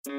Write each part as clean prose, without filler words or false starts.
What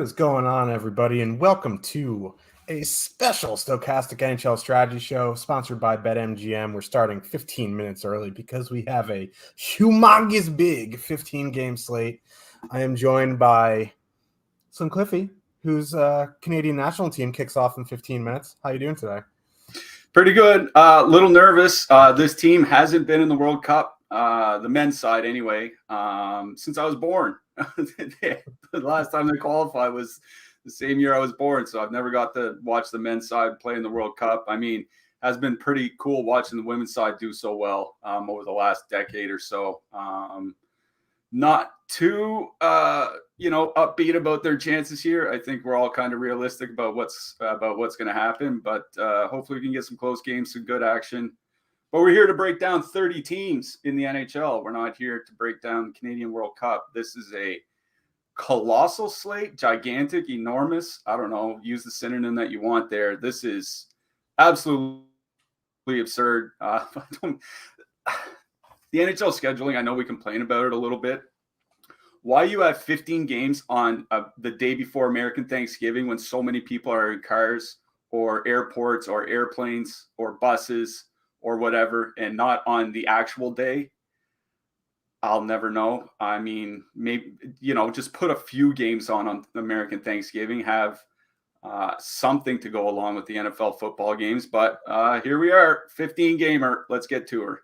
is going on, everybody, and welcome to a special Stokastic NHL Strategy Show sponsored by BetMGM. We're starting 15 minutes early because we have a humongous big 15-game slate. I am joined by Slim Cliffy, whose Canadian national team kicks off in 15 minutes. How are you doing today? Pretty good. Little nervous. This team hasn't been in the World Cup, the men's side anyway, since I was born. The last time they qualified was the same year I was born, so I've never got to watch the men's side play in the World Cup. I mean, has been pretty cool watching the women's side do so well over the last decade or so. Not too, upbeat about their chances here. I think we're all kind of realistic about what's going to happen, but hopefully we can get some close games, some good action. But we're here to break down 30 teams in the NHL. We're not here to break down the Canadian World Cup. This is a colossal slate, gigantic, enormous. I don't know, use the synonym that you want there. This is absolutely absurd. The NHL scheduling, I know we complain about it a little bit. Why you have 15 games on the day before American Thanksgiving when so many people are in cars or airports or airplanes or buses or whatever, and not on the actual day, I'll never know. I mean, maybe, just put a few games on American Thanksgiving, have something to go along with the NFL football games. But here we are, 15-gamer. Let's get to her.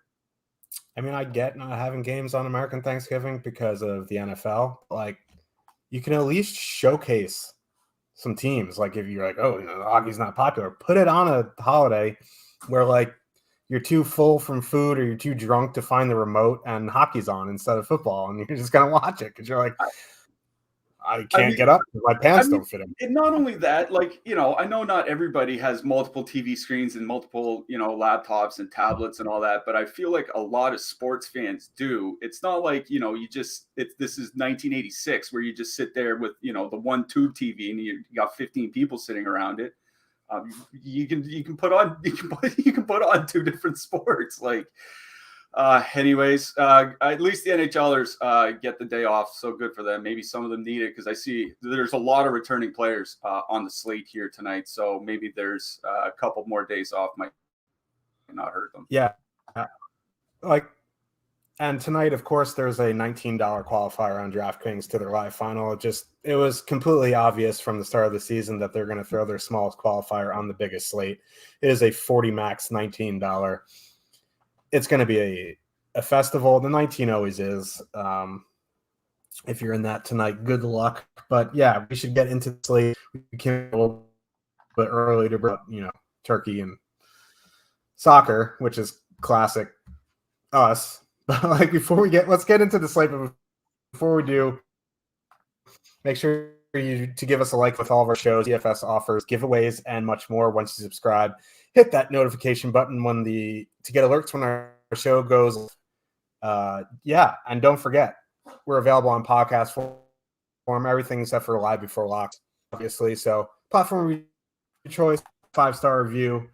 I mean, I get not having games on American Thanksgiving because of the NFL. Like, you can at least showcase some teams. Like, if you're like, hockey's not popular, put it on a holiday where, like, you're too full from food or you're too drunk to find the remote and hockey's on instead of football, and you're just going to watch it because you're like, I can't get up. My pants don't fit in. And not only that, I know not everybody has multiple TV screens and multiple, laptops and tablets and all that, but I feel like a lot of sports fans do. It's not like, this is 1986 where you just sit there with, the one tube TV and you got 15 people sitting around it. You can put on two different sports. Anyways, at least the NHLers get the day off, so good for them. Maybe some of them need it because I see there's a lot of returning players on the slate here tonight, so maybe there's a couple more days off might not hurt them. Yeah, and tonight, of course, there's a $19 qualifier on DraftKings to their live final. It was completely obvious from the start of the season that they're going to throw their smallest qualifier on the biggest slate. It is a 40 max $19. It's going to be a festival. The 19 always is. If you're in that tonight, good luck. But yeah, we should get into the slate. We came a little bit early to bring, turkey and soccer, which is classic us. But let's get into the slate. But before we do, make sure you to give us a like with all of our shows, DFS offers, giveaways, and much more. Once you subscribe, hit that notification button to get alerts when our show goes. And don't forget, we're available on podcast form, everything except for live before locks, obviously. So platform of your choice, 5-star review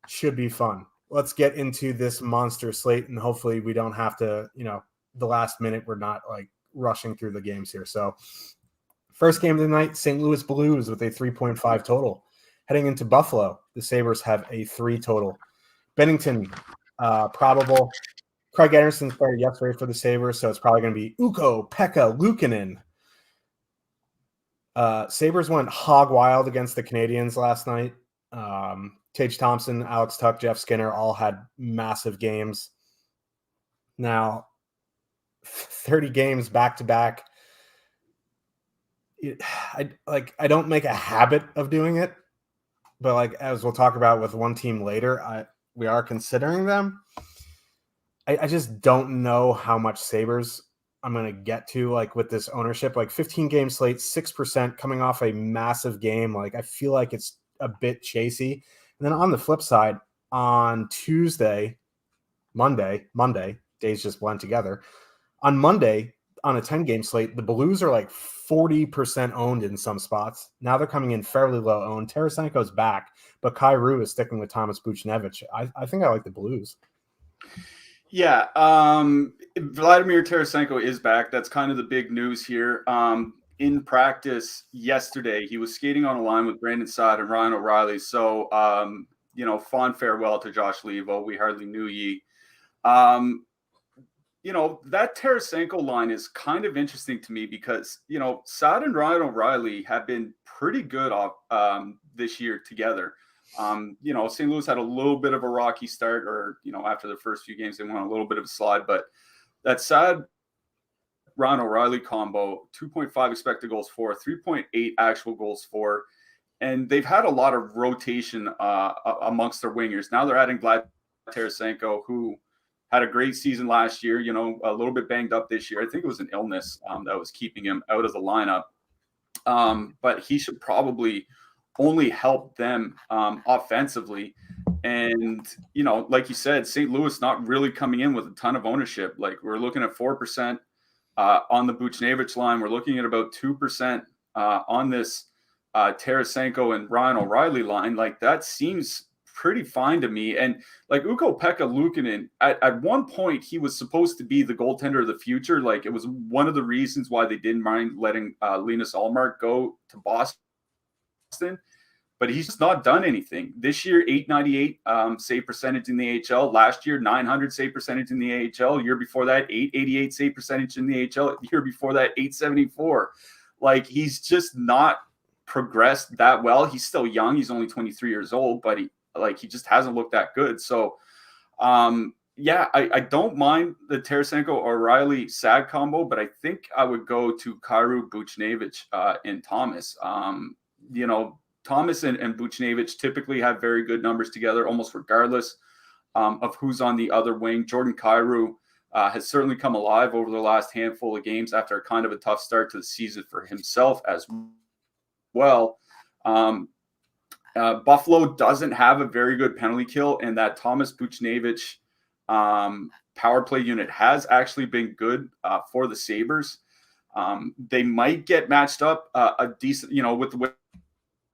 should be fun. Let's get into this monster slate, and hopefully we don't have to, the last minute, we're not like rushing through the games here. So first game of the night, St. Louis Blues with a 3.5 total. Heading into Buffalo, the Sabres have a 3 total. Bennington, probable. Craig Anderson started yesterday for the Sabres, so it's probably going to be Ukko-Pekka Luukkonen. Sabres went hog wild against the Canadiens last night. Tage Thompson, Alex Tuch, Jeff Skinner all had massive games. Now, 30 games back-to-back. I don't make a habit of doing it, but as we'll talk about with one team later, we are considering them. I just don't know how much Sabres I'm going to get to with this ownership. 15 game slate, 6% coming off a massive game. I feel like it's a bit chasey. And then on the flip side, on Monday, days just blend together. On Monday, on a 10-game slate, the Blues are 40% owned in some spots. Now they're coming in fairly low owned. Tarasenko's back, but Kyrou is sticking with Thomas Buchnevich. I think I like the Blues. Yeah, Vladimir Tarasenko is back. That's kind of the big news here. In practice yesterday, he was skating on a line with Brandon Saad and Ryan O'Reilly. So, fond farewell to Josh Levo. We hardly knew ye. That Tarasenko line is kind of interesting to me because, Saad and Ryan O'Reilly have been pretty good this year together. St. Louis had a little bit of a rocky start, or, after the first few games, they went on a little bit of a slide, but that Saad Ryan O'Reilly combo, 2.5 expected goals for, 3.8 actual goals for, and they've had a lot of rotation amongst their wingers. Now they're adding Vlad Tarasenko, who had a great season last year, a little bit banged up this year. I think it was an illness that was keeping him out of the lineup. But he should probably only help them offensively. And, like you said, St. Louis not really coming in with a ton of ownership. We're looking at 4% on the Buchnevich line. We're looking at about 2% on this Tarasenko and Ryan O'Reilly line. That seems pretty fine to me. And Ukko-Pekka Luukkonen, at one point, he was supposed to be the goaltender of the future. It was one of the reasons why they didn't mind letting Linus Ullmark go to Boston. But he's just not done anything. This year, 898 save percentage in the AHL. Last year, 900 save percentage in the AHL. Year before that, 888 save percentage in the AHL. Year before that, 874. He's just not progressed that well. He's still young. He's only 23 years old, but he just hasn't looked that good. So, I don't mind the Tarasenko O'Reilly SAG combo, but I think I would go to Kyrou, Buchnevich, and Thomas. Thomas and Buchnevich typically have very good numbers together, almost regardless of who's on the other wing. Jordan Kyrou has certainly come alive over the last handful of games after a kind of a tough start to the season for himself as well. Buffalo doesn't have a very good penalty kill, and that Thomas Buchnevich power play unit has actually been good for the Sabres. They might get matched up a decent, with the way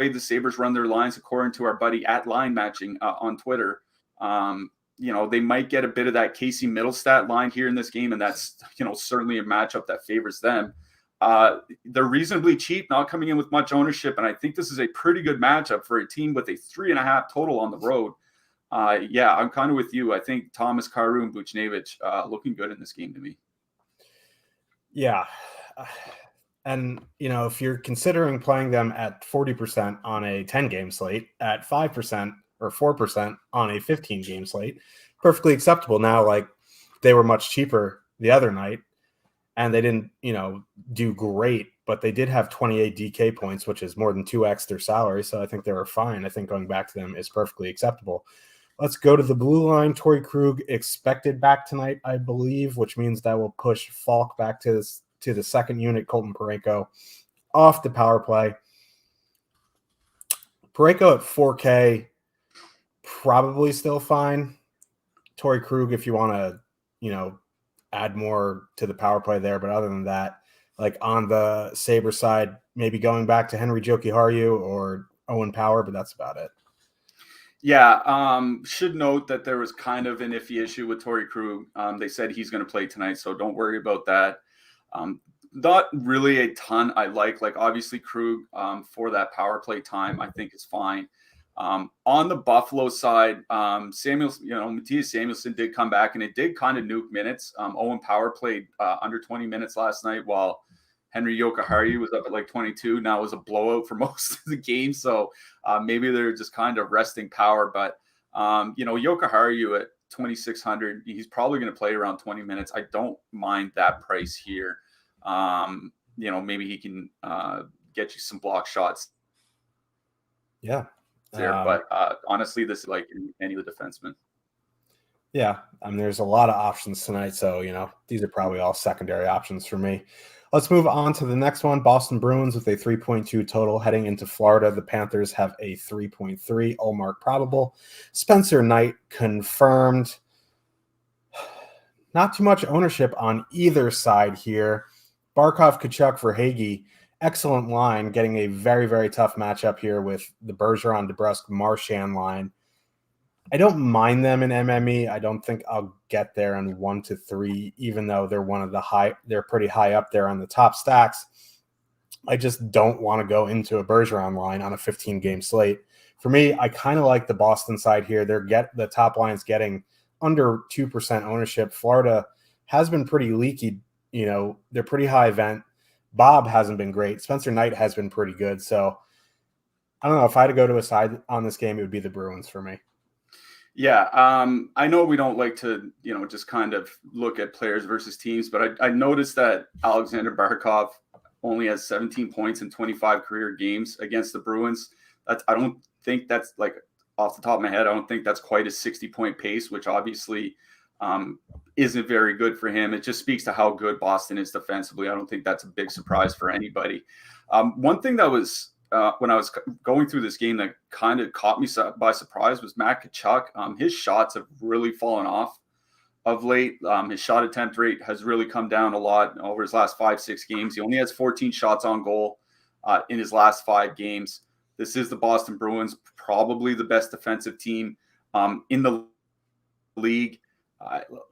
the Sabres run their lines, according to our buddy at Line Matching on Twitter. They might get a bit of that Casey Middlestat line here in this game, and that's, certainly a matchup that favors them. They're reasonably cheap, not coming in with much ownership, and I think this is a pretty good matchup for a team with a 3.5 total on the road. I'm kind of with you. I think Thomas, Kyrou, and Buchnevich looking good in this game to me. Yeah. And, if you're considering playing them at 40% on a 10-game slate, at 5% or 4% on a 15-game slate, perfectly acceptable. Now, they were much cheaper the other night, and they didn't, do great, but they did have 28 DK points, which is more than 2x their salary, so I think they were fine. I think going back to them is perfectly acceptable. Let's go to the blue line. Torrey Krug expected back tonight, I believe, which means that will push Falk back to the second unit. Colton Parayko off the power play. Parayko at 4K, probably still fine. Torrey Krug, if you want to, add more to the power play there. But other than that, like on the Sabre side, maybe going back to Henry Jokiharju or Owen Power, but that's about it. Yeah, should note that there was kind of an iffy issue with Torrey Krug. They said he's going to play tonight, so don't worry about that. Not really a ton I like obviously Krug for that power play time, I think is fine. On the Buffalo side, Mattias Samuelsson did come back, and it did kind of nuke minutes. Owen Power played under 20 minutes last night, while Henry Jokiharju was up at 22. Now it was a blowout for most of the game, so maybe they're just kind of resting Power. But Jokiharju at 2,600, he's probably going to play around 20 minutes. I don't mind that price here. Maybe he can get you some block shots. Yeah. There, but honestly, this is like any of the defensemen. Yeah, there's a lot of options tonight, so these are probably all secondary options for me. Let's move on to the next one. Boston Bruins with a 3.2 total heading into Florida. The Panthers have a 3.3, all mark probable. Spencer Knight confirmed. Not too much ownership on either side here. Barkov, Kachuk for Hagee. Excellent line, getting a very, very tough matchup here with the Bergeron, DeBrusque, Marchand line. I don't mind them in MME. I don't think I'll get there in 1 to 3, even though they're pretty high up there on the top stacks. I just don't want to go into a Bergeron line on a 15-game slate. For me, I kind of like the Boston side here. The top line's getting under 2% ownership. Florida has been pretty leaky. They're pretty high event. Bob hasn't been great. Spencer Knight has been pretty good. So I don't know. If I had to go to a side on this game, it would be the Bruins for me. Yeah. I know we don't like to, just kind of look at players versus teams, but I noticed that Alexander Barkov only has 17 points in 25 career games against the Bruins. I don't think that's off the top of my head. I don't think that's quite a 60-point pace, which obviously isn't very good for him. It just speaks to how good Boston is defensively. I don't think that's a big surprise for anybody. One thing that was when I was going through this game that kind of caught me by surprise was Matt Tkachuk. His shots have really fallen off of late. His shot attempt rate has really come down a lot over his last 5-6 games. He only has 14 shots on goal in his last 5 games. This is the Boston Bruins, probably the best defensive team in the league.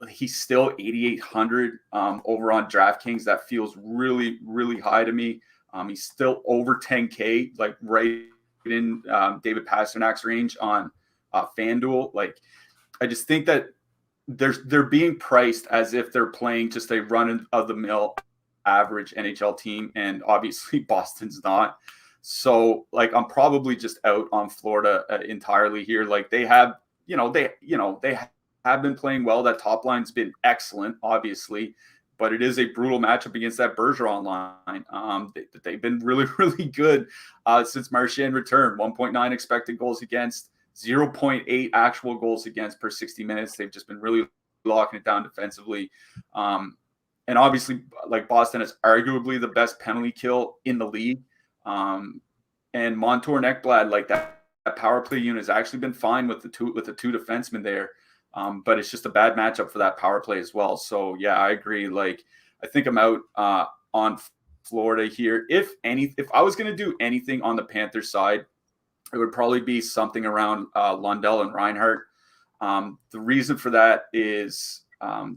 He's still 8,800 over on DraftKings. That feels really, really high to me. He's still over 10K, right in David Pasternak's range on FanDuel. I just think that they're being priced as if they're playing just a run-of-the-mill average NHL team, and obviously Boston's not. So, I'm probably just out on Florida entirely here. They have, they have been playing well. That top line's been excellent, obviously, but it is a brutal matchup against that Bergeron line. They've been really, really good since Marchand returned. 1.9 expected goals against, 0.8 actual goals against per 60 minutes. They've just been really locking it down defensively. And obviously, Boston is arguably the best penalty kill in the league. And Montour and Ekblad, that power play unit has actually been fine with the two defensemen there. But it's just a bad matchup for that power play as well. So yeah, I agree. I think I'm out on Florida here. If I was going to do anything on the Panthers side, it would probably be something around Lundell and Reinhart. The reason for that is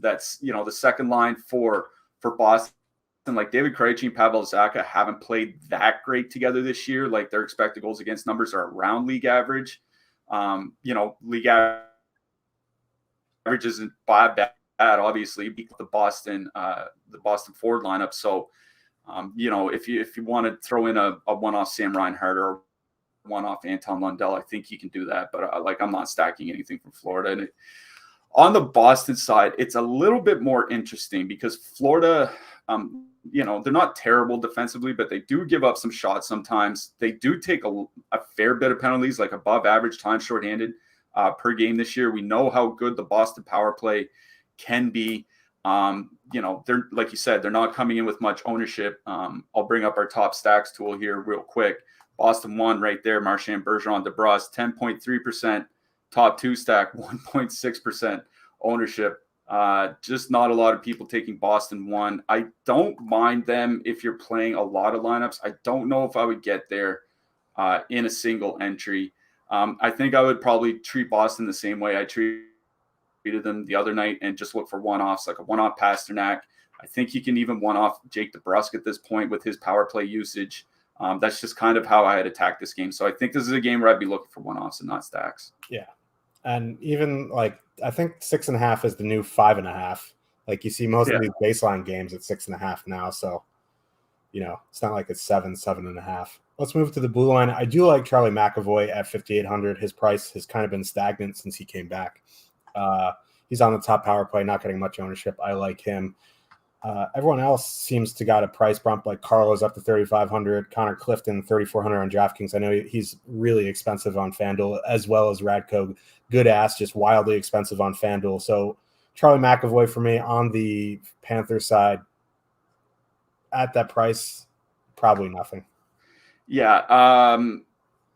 that's the second line for Boston. David Krejci and Pavel Zacha haven't played that great together this year. Their expected goals against numbers are around league average. League average isn't bad, obviously, beat the Boston forward lineup. So, if you want to throw in a one-off Sam Reinhart or one-off Anton Lundell, I think you can do that. But I'm not stacking anything from Florida. And on the Boston side, it's a little bit more interesting because Florida, they're not terrible defensively, but they do give up some shots sometimes. They do take a fair bit of penalties, above average time shorthanded per game this year. We know how good the Boston power play can be. They're, like you said, they're not coming in with much ownership. I'll bring up our top stacks tool here real quick. Boston 1 right there, Marchand, Bergeron, DeBrus, 10.3%. Top 2 stack, 1.6% ownership. Just not a lot of people taking Boston 1. I don't mind them if you're playing a lot of lineups. I don't know if I would get there in a single entry. I think I would probably treat Boston the same way I treated them the other night and just look for one-offs, like a one-off Pasternak. I think you can even one-off Jake DeBrusk at this point with his power play usage. That's just kind of how I had attacked this game. So I think this is a game where I'd be looking for one-offs and not stacks. Yeah. And even like, I think 6.5 is the new 5.5. Like you see most of these baseline games at 6.5 now. So, it's not like it's 7.5. Let's move to the blue line. I do like Charlie McAvoy at 5,800. His price has kind of been stagnant since he came back. He's on the top power play, not getting much ownership. I like him. Everyone else seems to got a price bump, like Carlo's up to 3,500, Connor Clifton 3,400 on DraftKings. I know he's really expensive on FanDuel, as well as Radko. Good ass, just wildly expensive on FanDuel. So Charlie McAvoy for me on the Panthers side at that price, probably nothing. Yeah.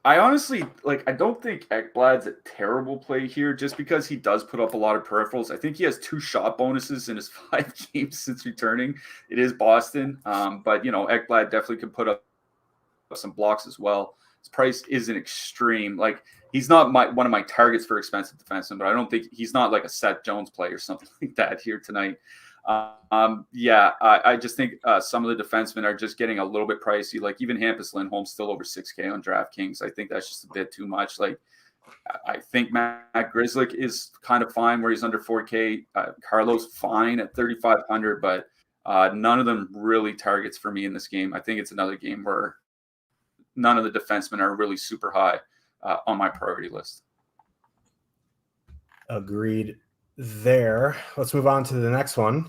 I honestly, I don't think Ekblad's a terrible play here just because he does put up a lot of peripherals. I think he has 2 shot bonuses in his 5 games since returning. It is Boston, but, Ekblad definitely could put up some blocks as well. His price isn't extreme. He's not one of my targets for expensive defensemen, but I don't think he's not like a Seth Jones play or something like that here tonight. I just think some of the defensemen are just getting a little bit pricey. Like even Hampus Lindholm's still over 6K on DraftKings. I think that's just a bit too much. I think Matt Grzelcyk is kind of fine where he's under 4K. Carlo's fine at 3,500, but none of them really targets for me in this game. I think it's another game where none of the defensemen are really super high on my priority list. Agreed there. Let's move on to the next one.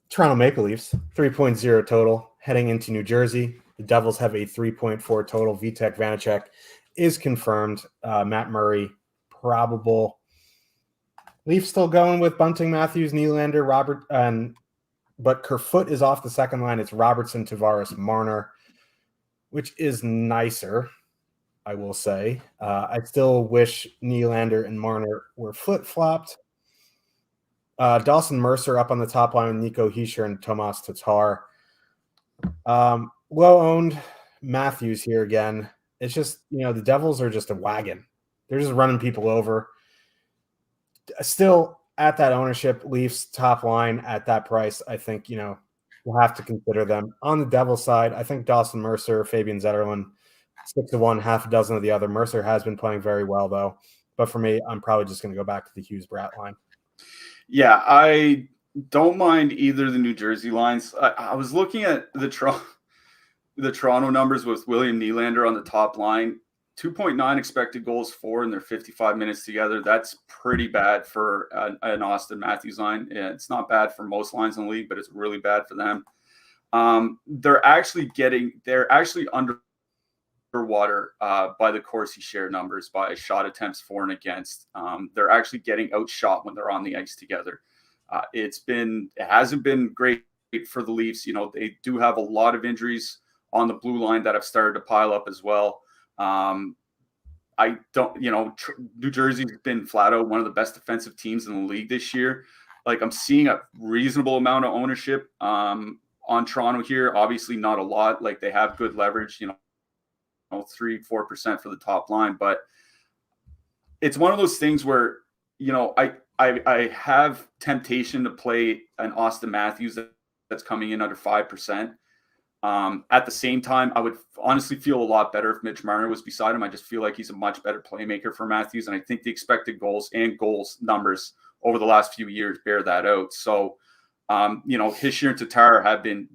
Toronto Maple Leafs, 3.0 total, heading into New Jersey. The Devils have a 3.4 total. Vitek Vanacek is confirmed. Matt Murray, probable. Leafs still going with Bunting, Matthews, Nylander, Robert, but Kerfoot is off the second line. It's Robertson, Tavares, Marner, which is nicer, I will say. I still wish Nylander and Marner were flip-flopped. Dawson Mercer up on the top line with Nico Hischier and Tomas Tatar. Low-owned Matthews here again. It's just, the Devils are just a wagon. They're just running people over. Still, at that ownership, Leafs top line at that price, I think, we'll have to consider them. On the Devils side, I think Dawson Mercer, Fabian Zetterlund, 6 to 1, half a dozen of the other. Mercer has been playing very well, though. But for me, I'm probably just going to go back to the Hughes-Bratt line. Yeah, I don't mind either of the New Jersey lines. I was looking at the Toronto numbers with William Nylander on the top line. 2.9 expected goals for in their 55 minutes together. That's pretty bad for an Austin Matthews line. Yeah, it's not bad for most lines in the league, but it's really bad for them. They're actually underwater by the Corsi share numbers by shot attempts for and against. They're actually getting outshot when they're on the ice together. It hasn't been great for the Leafs. They do have a lot of injuries on the blue line that have started to pile up as well. New Jersey's been flat out one of the best defensive teams in the league this year. I'm seeing a reasonable amount of ownership on Toronto here. Obviously not a lot. They have good leverage, 3-4% for the top line, but it's one of those things where, I have temptation to play an Austin Matthews that's coming in under 5%. At the same time, I would honestly feel a lot better if Mitch Marner was beside him. I just feel like he's a much better playmaker for Matthews. And I think the expected goals numbers over the last few years bear that out. So, Hischier and Tatar have been,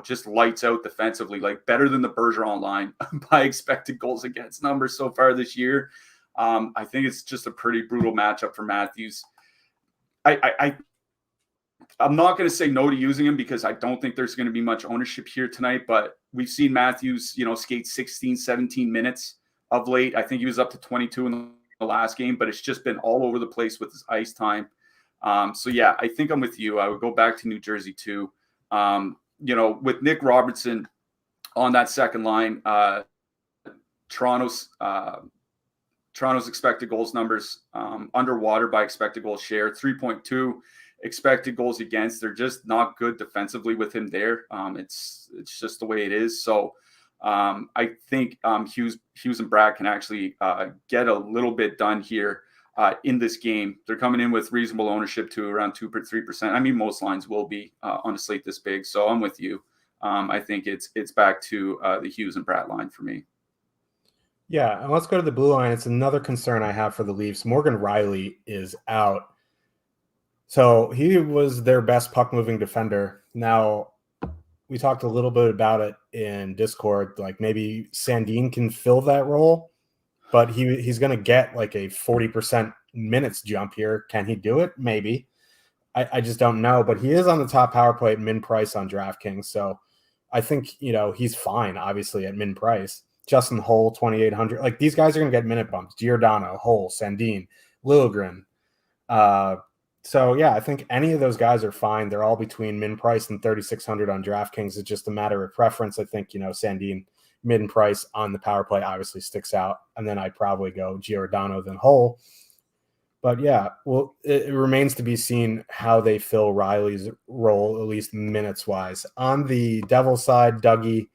just lights out defensively, better than the Bergeron line by expected goals against numbers so far this year. I think it's just a pretty brutal matchup for Matthews. I'm not going to say no to using him because I don't think there's going to be much ownership here tonight, but we've seen Matthews, skate 16, 17 minutes of late. I think he was up to 22 in the last game, but it's just been all over the place with his ice time. So yeah, I think I'm with you. I would go back to New Jersey too. With Nick Robertson on that second line, Toronto's expected goals numbers underwater by expected goals share, 3.2 expected goals against. They're just not good defensively with him there. It's just the way it is. So I think Hughes and Brad can actually get a little bit done here in this game. They're coming in with reasonable ownership to around 2-3%. I mean, most lines will be on a slate this big. So I'm with you. I think it's back to the Hughes and Brad line for me. Yeah, and let's go to the blue line. It's another concern I have for the Leafs. Morgan Riley is out. So he was their best puck-moving defender. Now, we talked a little bit about it in Discord. Like maybe Sandin can fill that role, but he's going to get like a 40% minutes jump here. Can he do it? Maybe. I just don't know. But he is on the top power play at min price on DraftKings. So I think, he's fine, obviously, at min price. Justin Hull, 2,800. Like these guys are going to get minute bumps. Giordano, Hull, Sandin, Liljegren. So, yeah, I think any of those guys are fine. They're all between min price and 3,600 on DraftKings. It's just a matter of preference. I think, Sandin, min price on the power play obviously sticks out. And then I'd probably go Giordano then Hull. But, yeah, well, it remains to be seen how they fill Riley's role, at least minutes-wise. On the Devils side, Dougie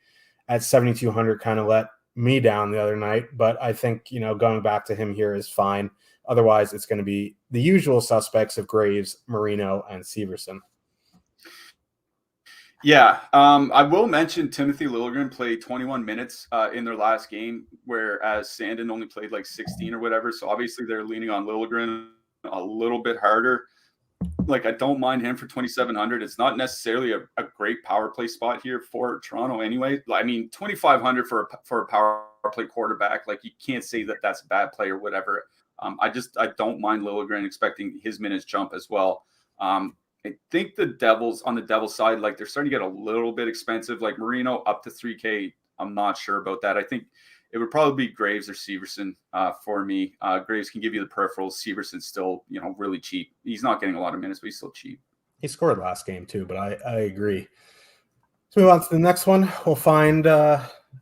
at 7,200 kind of let me down the other night. But I think, going back to him here is fine. Otherwise, it's going to be the usual suspects of Graves, Marino, and Severson. Yeah, I will mention Timothy Liljegren played 21 minutes in their last game, whereas Sandin only played like 16 or whatever. So obviously they're leaning on Liljegren a little bit harder. Like I don't mind him for 2,700. It's not necessarily a great power play spot here for Toronto anyway. I mean, 2,500 for a power play quarterback. Like you can't say that that's a bad play or whatever. I don't mind Liljegren expecting his minutes jump as well. I think the Devils on the Devils side, like they're starting to get a little bit expensive. Like Marino up to 3K. I'm not sure about that. I think it would probably be Graves or Severson for me. Graves can give you the peripherals. Severson's still, really cheap. He's not getting a lot of minutes, but he's still cheap. He scored last game too, but I agree. So move on to the next one. We'll find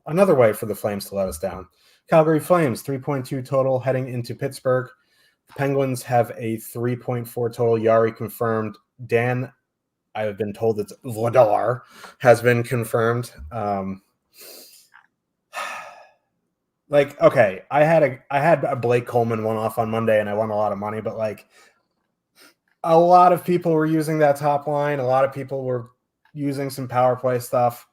another way for the Flames to let us down. Calgary Flames, 3.2 total heading into Pittsburgh. The Penguins have a 3.4 total. Yari confirmed. Dan, I have been told it's Vladar, has been confirmed. Okay, I had a Blake Coleman one-off on Monday, and I won a lot of money, but a lot of people were using that top line. A lot of people were using some power play stuff.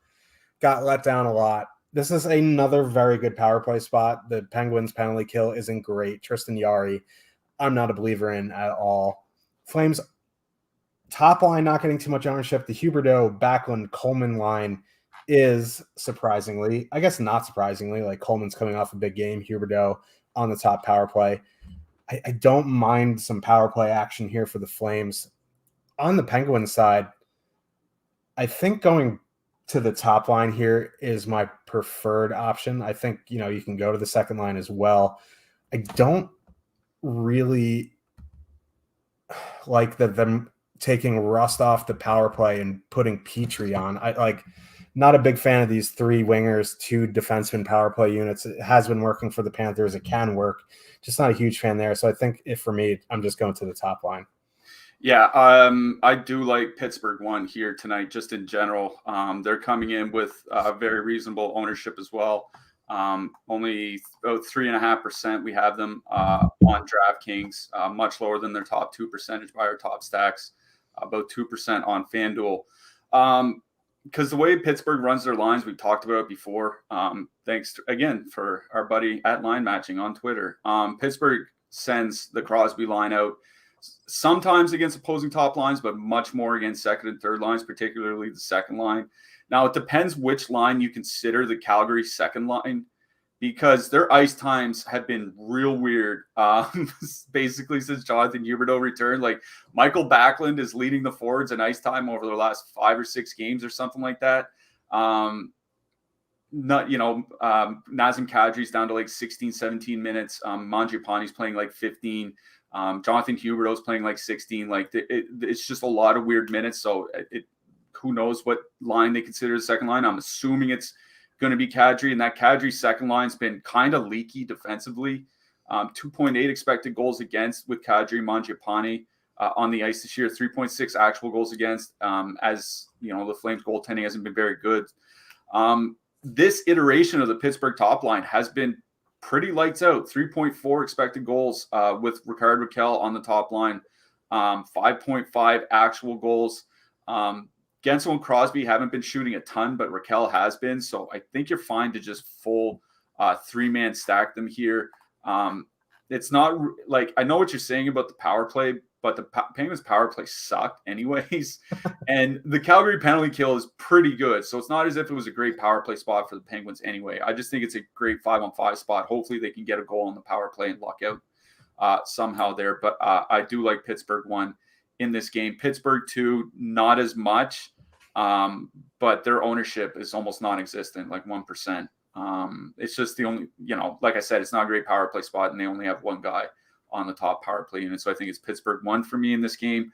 Got let down a lot. This is another very good power play spot. The Penguins penalty kill isn't great. Tristan Yari, I'm not a believer in at all. Flames top line not getting too much ownership. The Huberdeau, Backlund, Coleman line is surprisingly, I guess not surprisingly, like Coleman's coming off a big game. Huberdeau on the top power play. I don't mind some power play action here for the Flames. On the Penguins side, I think going to the top line here is my preferred option. I think, you can go to the second line as well. I don't really like them taking rust off the power play and putting Petrie on. Not a big fan of these three wingers, two defenseman power play units. It has been working for the Panthers. It can work. Just not a huge fan there. So I think for me, I'm just going to the top line. Yeah, I do like Pittsburgh one here tonight, just in general. They're coming in with very reasonable ownership as well. Only about 3.5% we have them on DraftKings, much lower than their top 2% by our top stacks, about 2% on FanDuel. Because the way Pittsburgh runs their lines, we've talked about it before. Thanks again for our buddy at Line Matching on Twitter. Pittsburgh sends the Crosby line out sometimes against opposing top lines, but much more against second and third lines, particularly the second line. Now, it depends which line you consider the Calgary second line, because their ice times have been real weird. Basically, since Jonathan Huberdeau returned, like Michael Backlund is leading the forwards in ice time over the last 5 or 6 games or something like that. Nazem Kadri's down to like 16, 17 minutes. Mangiapane's playing like 15. Jonathan Huberdeau's playing like 16. Like it's just a lot of weird minutes. So who knows what line they consider the second line. I'm assuming it's going to be Kadri, and that Kadri second line's been kind of leaky defensively. 2.8 expected goals against with Kadri, Mangiapane on the ice this year, 3.6 actual goals against. As you know, the Flames goaltending hasn't been very good. This iteration of the Pittsburgh top line has been pretty lights out. 3.4 expected goals with Rickard Rakell on the top line, 5.5 actual goals. Gensel and Crosby haven't been shooting a ton, but Rakell has been. So I think you're fine to just full three-man stack them here. It's not like, I know what you're saying about the power play, but the Penguins power play sucked anyways. And the Calgary penalty kill is pretty good. So it's not as if it was a great power play spot for the Penguins anyway. I just think it's a great 5-on-5 spot. Hopefully they can get a goal on the power play and luck out somehow there. But I do like Pittsburgh 1 in this game. Pittsburgh 2, not as much, but their ownership is almost non-existent, like 1%. It's just the only, like I said, it's not a great power play spot, and they only have one guy on the top power play unit. So I think it's Pittsburgh 1 for me in this game.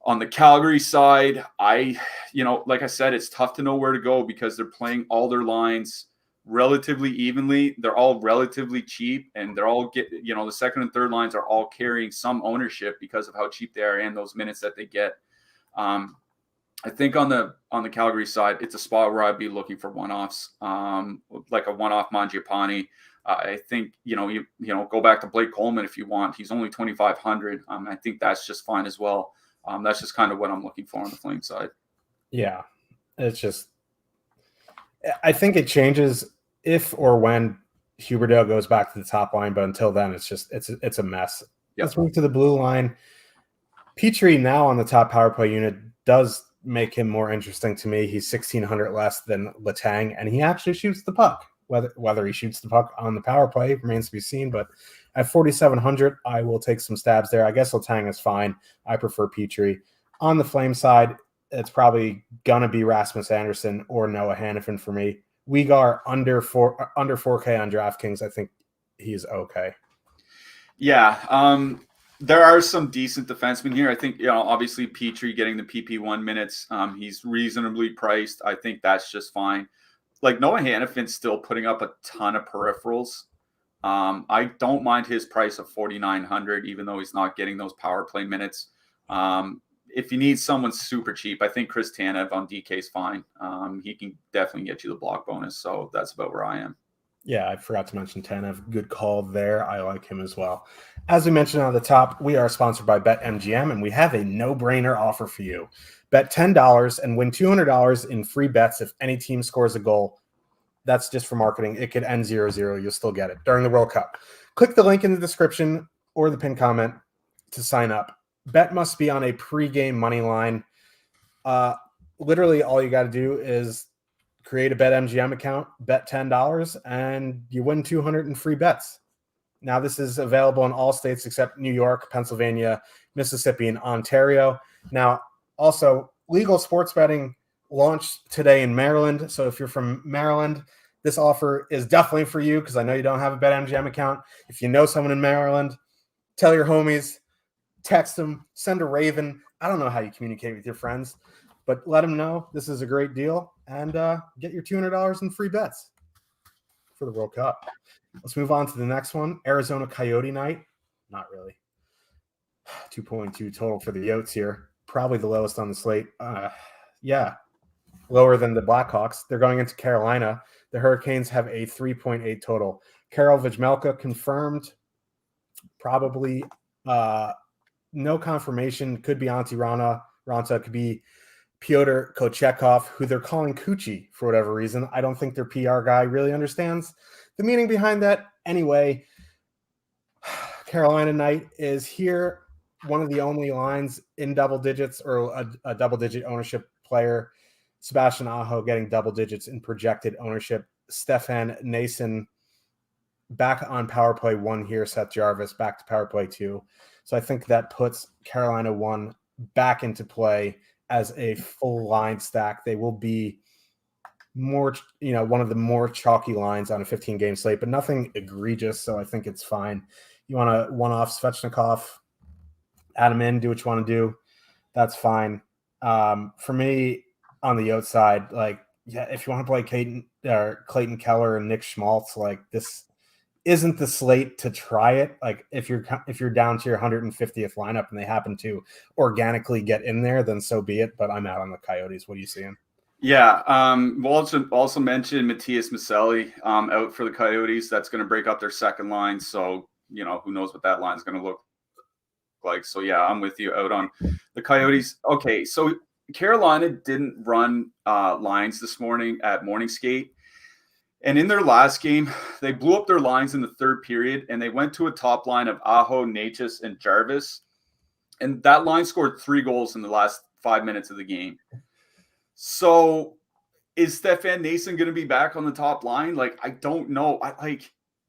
On the Calgary side, like I said, it's tough to know where to go because they're playing all their lines relatively evenly. They're all relatively cheap, and they're all the second and third lines are all carrying some ownership because of how cheap they are and those minutes that they get. I think on the Calgary side, it's a spot where I'd be looking for one-offs, like a one-off Mangiapane. I think, you go back to Blake Coleman if you want. He's only 2,500. I think that's just fine as well. That's just kind of what I'm looking for on the Flame side. Yeah, it's just, I think it changes if or when Huberdeau goes back to the top line, but until then, it's a mess. Yep. Let's move to the blue line. Petrie now on the top power play unit does make him more interesting to me. He's 1,600 less than Letang, and he actually shoots the puck. Whether he shoots the puck on the power play remains to be seen, but at 4,700, I will take some stabs there. I guess Letang is fine. I prefer Petrie. On the Flame side, it's probably going to be Rasmus Andersson or Noah Hannafin for me. Weegar under 4K on DraftKings. I think he's okay. Yeah, there are some decent defensemen here. I think, obviously Petrie getting the PP1 minutes. He's reasonably priced. I think that's just fine. Like Noah Hannafin's still putting up a ton of peripherals. I don't mind his price of 4,900, even though he's not getting those power play minutes. If you need someone super cheap, I think Chris Tanev on DK is fine. He can definitely get you the block bonus. So that's about where I am. Yeah, I forgot to mention Tanev. Good call there. I like him as well. As we mentioned on the top, we are sponsored by BetMGM, and we have a no-brainer offer for you. Bet $10 and win $200 in free bets if any team scores a goal. That's just for marketing. It could end 0-0. You'll still get it during the World Cup. Click the link in the description or the pinned comment to sign up. Bet must be on a pregame money line. Literally, all you got to do is create a BetMGM account, bet $10, and you win 200 in free bets. Now, this is available in all states except New York, Pennsylvania, Mississippi, and Ontario. Now, also, legal sports betting launched today in Maryland. So if you're from Maryland, this offer is definitely for you because I know you don't have a BetMGM account. If you know someone in Maryland, tell your homies, text them, send a Raven. I don't know how you communicate with your friends, but let them know this is a great deal and get your $200 in free bets for the World Cup. Let's move on to the next one. Arizona Coyote night. Not really. 2.2 total for the Yotes here. Probably the lowest on the slate. Yeah, lower than the Blackhawks. They're going into Carolina. The Hurricanes have a 3.8 total. Karel Vejmelka confirmed. Probably no confirmation. Could be Antti Ranta. Could be Pyotr Kochetkov, who they're calling Coochie for whatever reason. I don't think their PR guy really understands the meaning behind that. Anyway, Carolina night is here. One of the only lines in double digits or a double-digit ownership player. Sebastian Aho getting double digits in projected ownership. Stefan Nason back on power play 1 here. Seth Jarvis back to power play 2. So I think that puts Carolina 1 back into play as a full line stack. They will be more, one of the more chalky lines on a 15-game slate, but nothing egregious. So I think it's fine. You want to one-off Svechnikov, add him in, do what you want to do. That's fine. For me, on the outside, like, yeah, if you want to play Clayton Keller and Nick Schmaltz, like, this isn't the slate to try it. Like, if you're down to your 150th lineup and they happen to organically get in there, then so be it. But I'm out on the Coyotes. What are you seeing? Yeah. We'll also mention Matthias Maselli out for the Coyotes. That's going to break up their second line. So, who knows what that line is going to look like. So, yeah, I'm with you out on the Coyotes. Okay, so Carolina didn't run lines this morning at morning skate. And in their last game, they blew up their lines in the third period, and they went to a top line of Aho, Natchez, and Jarvis. And that line scored 3 goals in the last 5 minutes of the game. So is Stefan Noesen going to be back on the top line? Like, I don't know.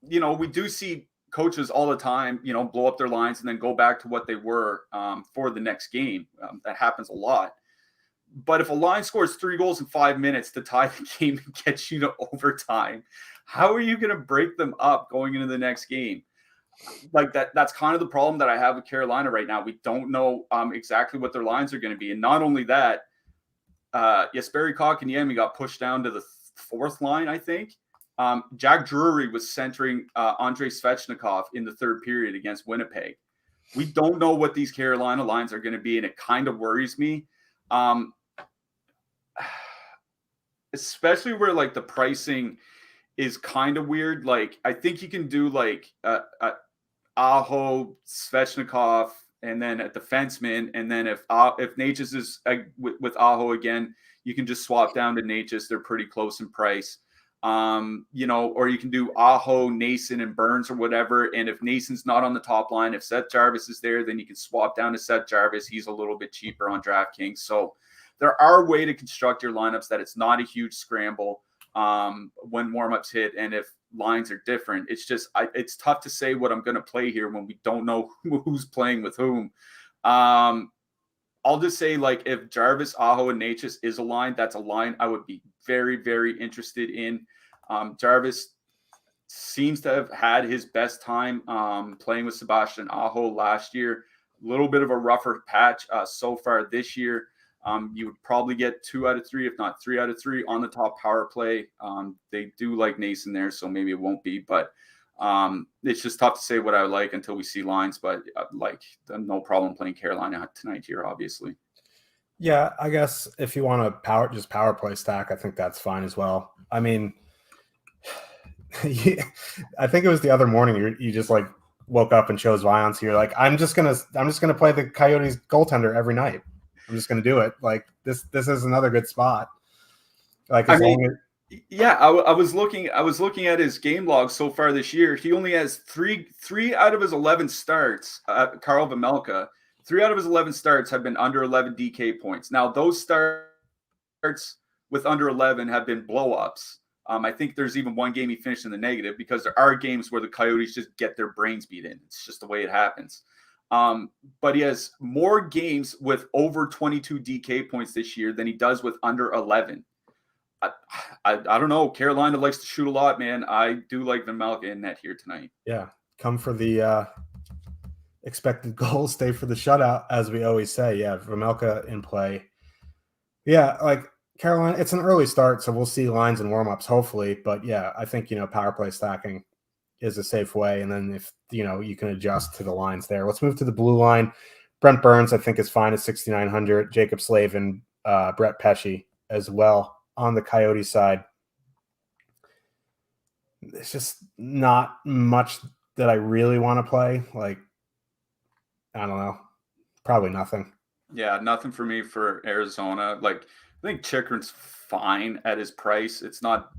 We do see coaches all the time, blow up their lines and then go back to what they were for the next game. That happens a lot. But if a line scores 3 goals in 5 minutes to tie the game and get you to overtime, how are you going to break them up going into the next game? Like, that's kind of the problem that I have with Carolina right now. We don't know exactly what their lines are going to be. And not only that, Jesperi Kotkaniemi got pushed down to the 4th line, I think. Jack Drury was centering Andrei Svechnikov in the third period against Winnipeg. We don't know what these Carolina lines are going to be, and it kind of worries me. Especially where, like, the pricing is kind of weird. Like, I think you can do like Aho, Svechnikov, and then a defenseman, and then if Natchez is with Aho again, you can just swap down to Natchez. They're pretty close in price. Or you can do Aho, Noesen, and Burns or whatever. And if Nason's not on the top line, if Seth Jarvis is there, then you can swap down to Seth Jarvis. He's a little bit cheaper on DraftKings. So there are ways to construct your lineups that it's not a huge scramble when warmups hit. And if lines are different, it's tough to say what I'm going to play here when we don't know who's playing with whom. I'll just say, like, if Jarvis, Aho, and Natchez is a line, that's a line I would be very, very interested in. Jarvis seems to have had his best time playing with Sebastian Aho last year. A little bit of a rougher patch so far this year. You would probably get 2 out of 3, if not 3 out of 3 on the top power play. They do like Noesen there, so maybe it won't be. But it's just tough to say what I would like until we see lines. But no problem playing Carolina tonight here, obviously. Yeah, I guess if you want to power play stack, I think that's fine as well. I mean, I think it was the other morning you just like woke up and chose Viance. You're like, I'm just gonna play the Coyotes goaltender every night. I'm just gonna do it. Like, this is another good spot. Like, I was looking at his game log so far this year. He only has three out of his 11 starts. Karl Vejmelka, 3 out of his 11 starts have been under 11 DK points. Now, those starts with under 11 have been blow-ups. I think there's even one game he finished in the negative because there are games where the Coyotes just get their brains beat in. It's just the way it happens. But he has more games with over 22 DK points this year than he does with under 11. I don't know. Carolina likes to shoot a lot, man. I do like Vejmelka in net here tonight. Yeah, come for the expected goal, stay for the shutout, as we always say. Yeah, Vejmelka in play. Yeah, like Carolina, it's an early start, so we'll see lines and warmups hopefully. But yeah, I think power play stacking is a safe way, and then if you can adjust to the lines there. Let's move to the blue line. Brent Burns, I think, is fine at 6,900. Jacob Slavin, Brett Pesce as well on the Coyote side. It's just not much that I really want to play. Like, I don't know, probably nothing. Yeah, nothing for me for Arizona. Like, I think Chikrin's fine at his price. It's not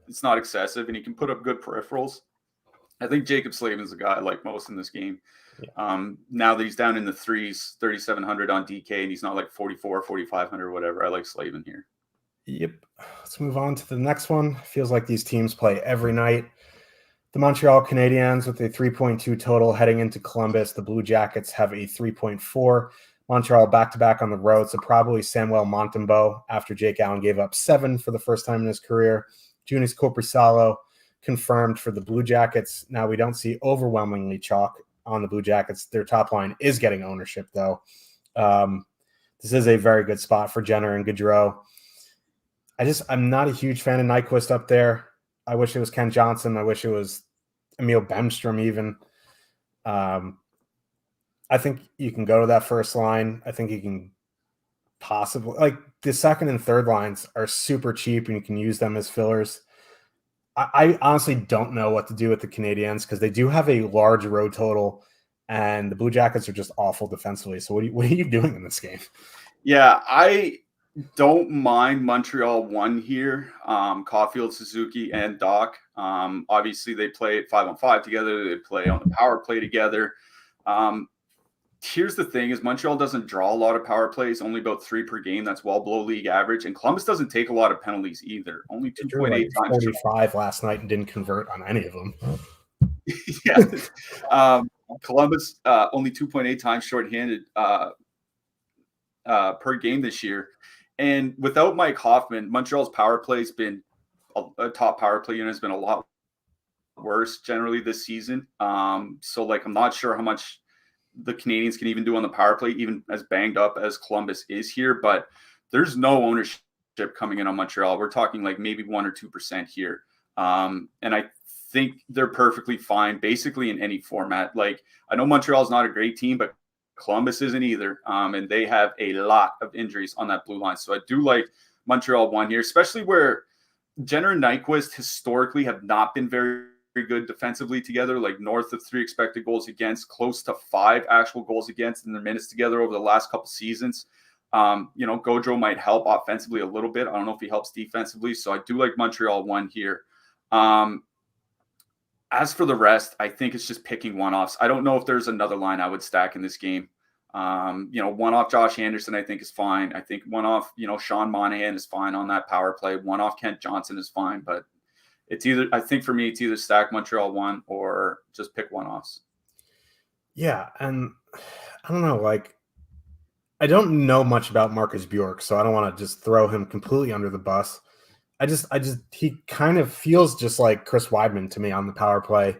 excessive, and he can put up good peripherals. I think Jacob Slavin's the guy I like most in this game. Yeah. Now that he's down in the threes, 3,700 on DK, and he's not like 44, 4,500 or whatever. I like Slavin here. Yep. Let's move on to the next one. Feels like these teams play every night. The Montreal Canadiens with a 3.2 total heading into Columbus. The Blue Jackets have a 3.4. Montreal back-to-back on the road, so probably Samuel Montembeault after Jake Allen gave up 7 for the first time in his career. Joonas Korpisalo confirmed for the Blue Jackets. Now, we don't see overwhelmingly chalk on the Blue Jackets. Their top line is getting ownership, though. This is a very good spot for Jenner and Gaudreau. I'm not a huge fan of Nyquist up there. I wish it was Ken Johnson. I wish it was Emil Bemstrom even. I think you can go to that first line. I think you can possibly, like, the second and third lines are super cheap and you can use them as fillers. I honestly don't know what to do with the Canadiens because they do have a large road total and the Blue Jackets are just awful defensively. So what are you doing in this game? Yeah, I don't mind Montreal 1 here. Caulfield, Suzuki, and Doc. Obviously, they play 5-on-5 together. They play on the power play together. Here's the thing: is Montreal doesn't draw a lot of power plays, only about 3 per game. That's well below league average. And Columbus doesn't take a lot of penalties either. Only 2.8 times. 45 last night and didn't convert on any of them. Yeah. Columbus only 2.8 times shorthanded per game this year. And without Mike Hoffman, Montreal's power play has been a top power play unit has been a lot worse generally this season. So like I'm not sure how much the Canadiens can even do on the power play, even as banged up as Columbus is here. But there's no ownership coming in on Montreal. We're talking like maybe 1 or 2% here. And I think they're perfectly fine basically in any format. Like I know Montreal is not a great team, but Columbus isn't either. And they have a lot of injuries on that blue line. So I do like Montreal 1 here, especially where Jenner and Nyquist historically have not been very good defensively together, like north of 3 expected goals against, close to 5 actual goals against in their minutes together over the last couple seasons. Gaudreau might help offensively a little bit. I don't know if he helps defensively. So I do like Montreal 1 here. As for the rest, I think it's just picking one-offs. I don't know if there's another line I would stack in this game. One-off Josh Anderson, I think is fine. I think one-off, Sean Monahan is fine on that power play. One-off Kent Johnson is fine, but I think for me, it's either stack Montreal 1 or just pick one-offs. Yeah. And I don't know, like, I don't know much about Marcus Bjork, so I don't want to just throw him completely under the bus. He kind of feels just like Chris Weidman to me on the power play.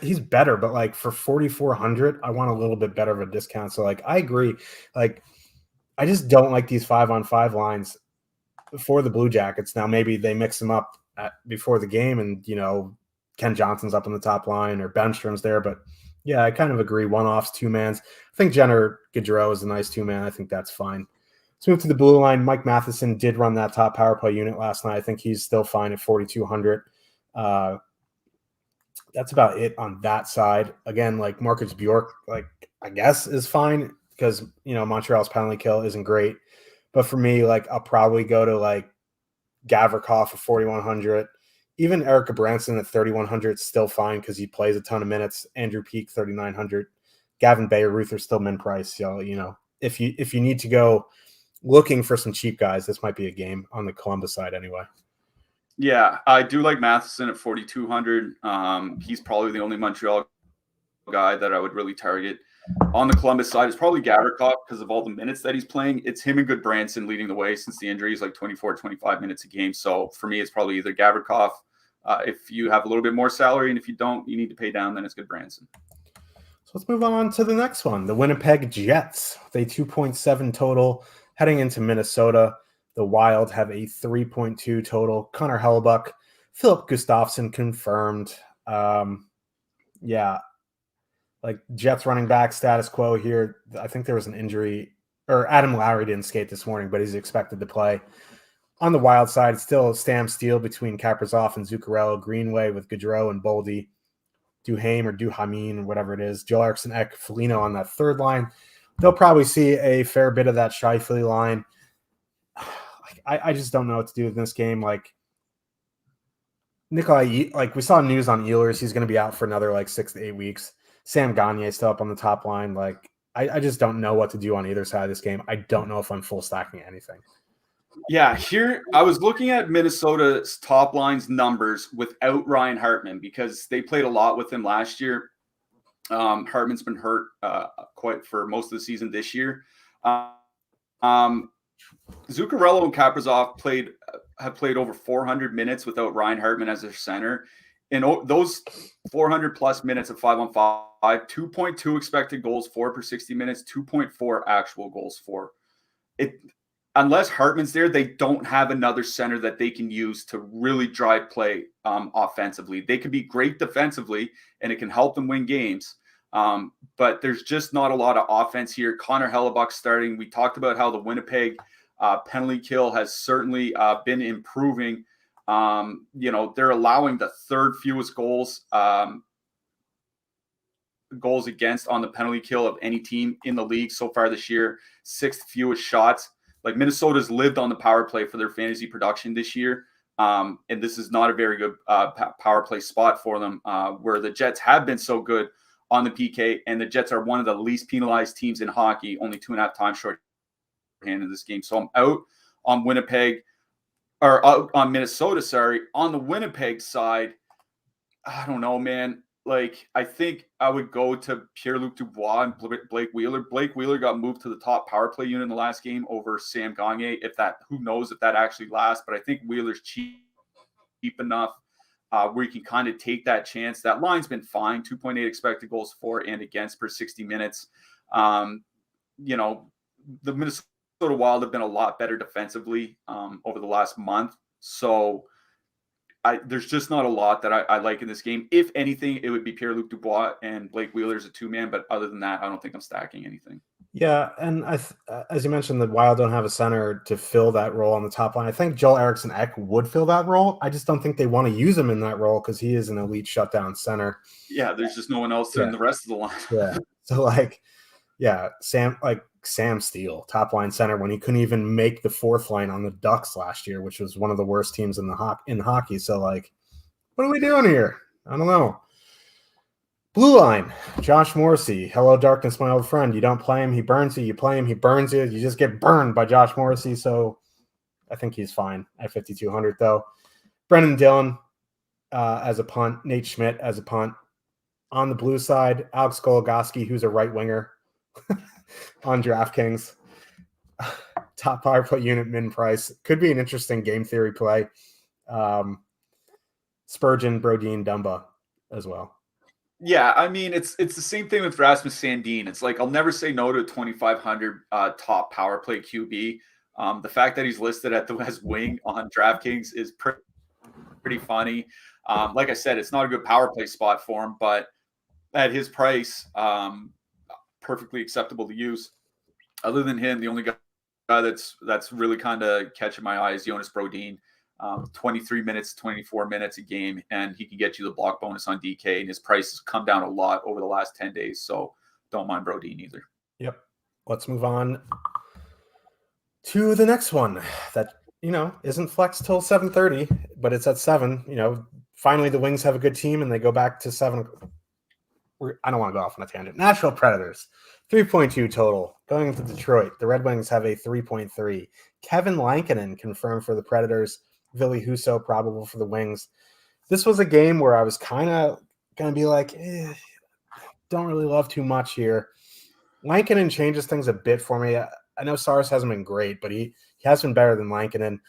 He's better, but like for 4,400, I want a little bit better of a discount. So like, I agree. Like, I just don't like these 5-on-5 lines for the Blue Jackets. Now, maybe they mix them up before the game and, Ken Johnson's up on the top line or Benstrom's there. But yeah, I kind of agree. One-offs, 2-mans. I think Jenner Gaudreau is a nice 2-man. I think that's fine. Let's move to the blue line. Mike Matheson did run that top power play unit last night. I think he's still fine at 4,200. That's about it on that side. Again, like Marcus Bjork, like I guess is fine because, Montreal's penalty kill isn't great. But for me, like I'll probably go to like Gavrikov at 4,100. Even Eric Branson at 3,100 is still fine because he plays a ton of minutes. Andrew Peak, 3,900. Gavin Bayer-Ruth are still min price. So, if you need to go looking for some cheap guys, this might be a game on the Columbus side anyway. Yeah, I do like Matheson at 4,200. He's probably the only Montreal guy that I would really target. On the Columbus side, it's probably Gavrikov because of all the minutes that he's playing. It's him and Goodbranson leading the way since the injury is like 24, 25 minutes a game. So for me, it's probably either Gavrikov if you have a little bit more salary, and if you don't, you need to pay down, then it's Goodbranson. So let's move on to the next one, the Winnipeg Jets. They 2.7 total heading into Minnesota. The Wild have a 3.2 total. Connor Hellebuck, Philip Gustafsson confirmed. Like Jets running back status quo here. I think there was an injury, or Adam Lowry didn't skate this morning, but he's expected to play. On the Wild side, it's still Stam Steel between Kaprizov and Zuccarello, Greenway with Gaudreau and Boldy, Duhaime or Duhameen or whatever it is, Joe Eriksson, Ek, Foligno on that third line. They'll probably see a fair bit of that Scheifele line. I just don't know what to do with this game. Like Nikolai, like we saw news on Ehlers, he's going to be out for another like 6 to 8 weeks. Sam Gagne still up on the top line. Like I just don't know what to do on either side of this game. I don't know if I'm full stacking anything. Yeah, here I was looking at Minnesota's top line's numbers without Ryan Hartman because they played a lot with him last year. Hartman's been hurt quite for most of the season this year. Zuccarello and Kaprizov have played over 400 minutes without Ryan Hartman as their center. in those 400 plus minutes of 5-on-5, 2.2 expected goals for per 60 minutes, 2.4 actual goals for. Unless Hartman's there, they don't have another center that they can use to really drive play offensively. They can be great defensively, and it can help them win games. But there's just not a lot of offense here. Connor Hellebuck starting. We talked about how the Winnipeg penalty kill has certainly been improving. They're allowing the third fewest goals against on the penalty kill of any team in the league so far this year. Sixth fewest shots. Like, Minnesota's lived on the power play for their fantasy production this year. And this is not a very good power play spot for them, where the Jets have been so good on the PK, and the Jets are one of the least penalized teams in hockey, only 2.5 times short-handed in this game. So I'm out on out on Minnesota, sorry. On the Winnipeg side, I don't know, man. Like, I think I would go to Pierre-Luc Dubois and Blake Wheeler. Blake Wheeler got moved to the top power play unit in the last game over Sam Gagner. Who knows if that actually lasts, but I think Wheeler's cheap enough where you can kind of take that chance. That line's been fine, 2.8 expected goals for and against per 60 minutes. The Minnesota Wild have been a lot better defensively over the last month. So there's just not a lot that I like in this game. If anything, it would be Pierre-Luc Dubois and Blake Wheeler as a two-man. But other than that, I don't think I'm stacking anything. Yeah, and as you mentioned, the Wild don't have a center to fill that role on the top line. I think Joel Eriksson Ek would fill that role. I just don't think they want to use him in that role because he is an elite shutdown center. Yeah, there's just no one else in the rest of the line. Yeah. So, Sam Steele, top line center, when he couldn't even make the fourth line on the Ducks last year, which was one of the worst teams in hockey. So, what are we doing here? I don't know. Blue line, Josh Morrissey. Hello, darkness, my old friend. You don't play him, he burns you. You play him, he burns you. You just get burned by Josh Morrissey. So I think he's fine at 5,200, though. Brendan Dillon as a punt. Nate Schmidt as a punt. On the blue side, Alex Goligoski, who's a right winger on DraftKings. Top power play unit, min price. Could be an interesting game theory play. Spurgeon, Brodin, Dumba as well. Yeah, I mean, it's the same thing with Rasmus Sandin. It's like, I'll never say no to a 2,500 top power play QB. The fact that he's listed at the West Wing on DraftKings is pretty funny. Like I said, it's not a good power play spot for him, but at his price, perfectly acceptable to use. Other than him, the only guy that's really kind of catching my eye is Jonas Brodin. 23 minutes, 24 minutes a game, and he can get you the block bonus on DK, and his price has come down a lot over the last 10 days, so don't mind Brodin either. Yep. Let's move on to the next one that, isn't flex till 7:30, but it's at 7. Finally the Wings have a good team, and they go back to 7. I don't want to go off on a tangent. Nashville Predators, 3.2 total. Going into Detroit, the Red Wings have a 3.3. Kevin Lankinen confirmed for the Predators. Ville Husso probable for the Wings. This was a game where I was kind of going to be like, don't really love too much here. Lankinen changes things a bit for me. I know Saros hasn't been great, but he has been better than Lankinen.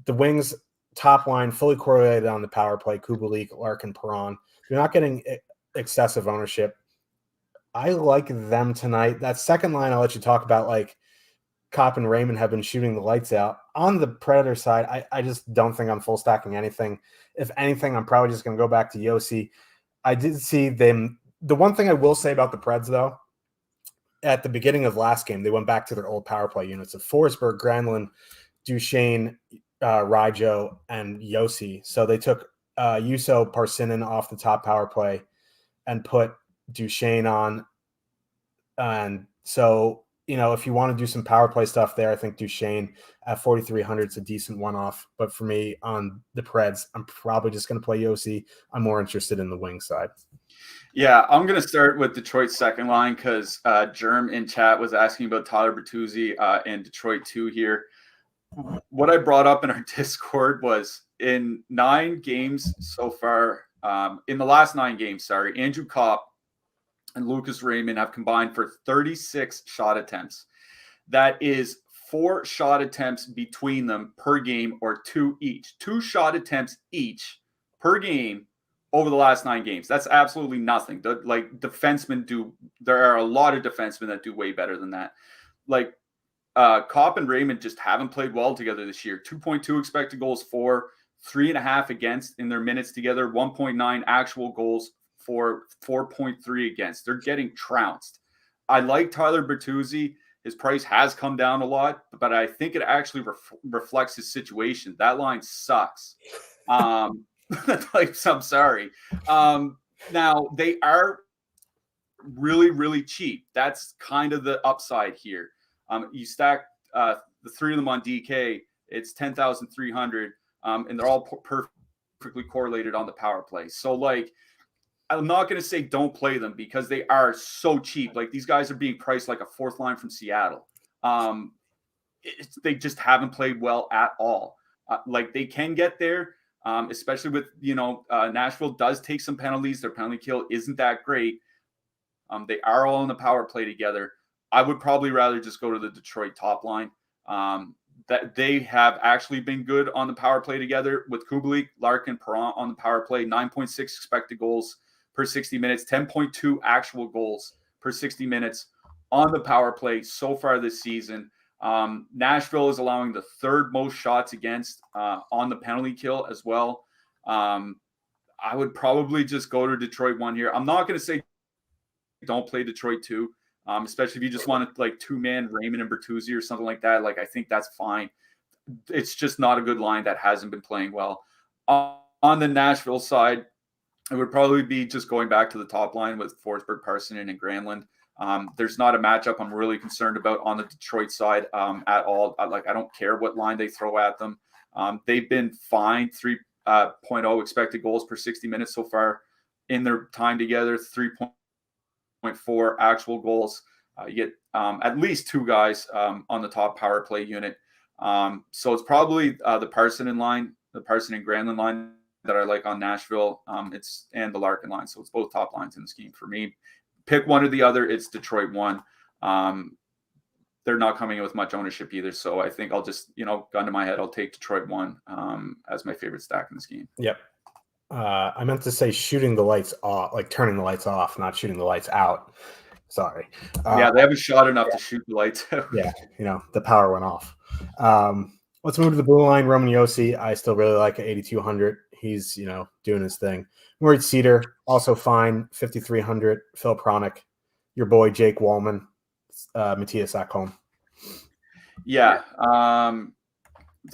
The Wings top line fully correlated on the power play, Kubalik, Larkin, Perron. You're not getting excessive ownership. I like them tonight. That second line I'll let you talk about, Kopp and Raymond have been shooting the lights out. On the Predator side, I just don't think I'm full stacking anything. If anything, I'm probably just going to go back to Yossi. I did see them. The one thing I will say about the Preds, though, at the beginning of last game, they went back to their old power play units of Forsberg, Granlund, Duchesne, Rijo, and Yossi. So they took Juuso Parsinen off the top power play and put Duchesne on. And so, if you want to do some power play stuff there, I think Duchesne at 4,300 is a decent one-off. But for me, on the Preds, I'm probably just going to play Yossi. I'm more interested in the wing side. Yeah, I'm going to start with Detroit's second line because Germ in chat was asking about Tyler Bertuzzi and Detroit 2 here. What I brought up in our Discord was in 9 games so far, in the last 9 games, Andrew Kopp and Lucas Raymond have combined for 36 shot attempts. That is 4 shot attempts between them per game, or 2 each. 2 shot attempts each per game over the last 9 games. That's absolutely nothing. Defensemen there are a lot of defensemen that do way better than that. Like Kopp and Raymond just haven't played well together this year. 2.2 expected goals for, 3.5 against in their minutes together, 1.9 actual goals for, 4.3 against. They're getting trounced. I like Tyler Bertuzzi. His price has come down a lot, but I think it actually reflects his situation. That line sucks. I'm sorry. Now they are really, really cheap. That's kind of the upside here. You stack the 3 of them on DK, it's 10,300, and they're all perfectly correlated on the power play. So like, I'm not going to say don't play them because they are so cheap. Like these guys are being priced like a 4th line from Seattle. They just haven't played well at all. Like they can get there, especially with, Nashville does take some penalties. Their penalty kill isn't that great. They are all in the power play together. I would probably rather just go to the Detroit top line. That they have actually been good on the power play together with Kubalik, Larkin, Perron on the power play. 9.6 expected goals per 60 minutes, 10.2 actual goals per 60 minutes on the power play so far this season. Nashville is allowing the 3rd most shots against on the penalty kill as well. I would probably just go to Detroit 1 here. I'm not going to say don't play Detroit 2, especially if you just want to like 2-man Raymond and Bertuzzi or something like that. Like I think that's fine. It's just not a good line that hasn't been playing well. On the Nashville side, it would probably be just going back to the top line with Forsberg, Parsonen, and Granlund. There's not a matchup I'm really concerned about on the Detroit side at all. I don't care what line they throw at them. They've been fine. 3.0 expected goals per 60 minutes so far in their time together. 3.4 actual goals. You get at least 2 guys on the top power play unit. So it's probably the Parsonen line, the Parsonen Granlund line that I like on Nashville. And the Larkin line. So it's both top lines in the scheme for me. Pick one or the other. It's Detroit 1. They're not coming in with much ownership either. So I think I'll just, gun to my head, I'll take Detroit 1 as my favorite stack in this game. Yep. I meant to say shooting the lights off, like turning the lights off, not shooting the lights out. Sorry. Yeah, they haven't shot enough to shoot the lights out. Yeah, the power went off. Let's move to the blue line. Roman Josi, I still really like at 8,200. He's, doing his thing. Moritz Seider, also fine, 5,300. Phil Pronik, your boy Jake Wallman, Matthias Ekholm. Yeah.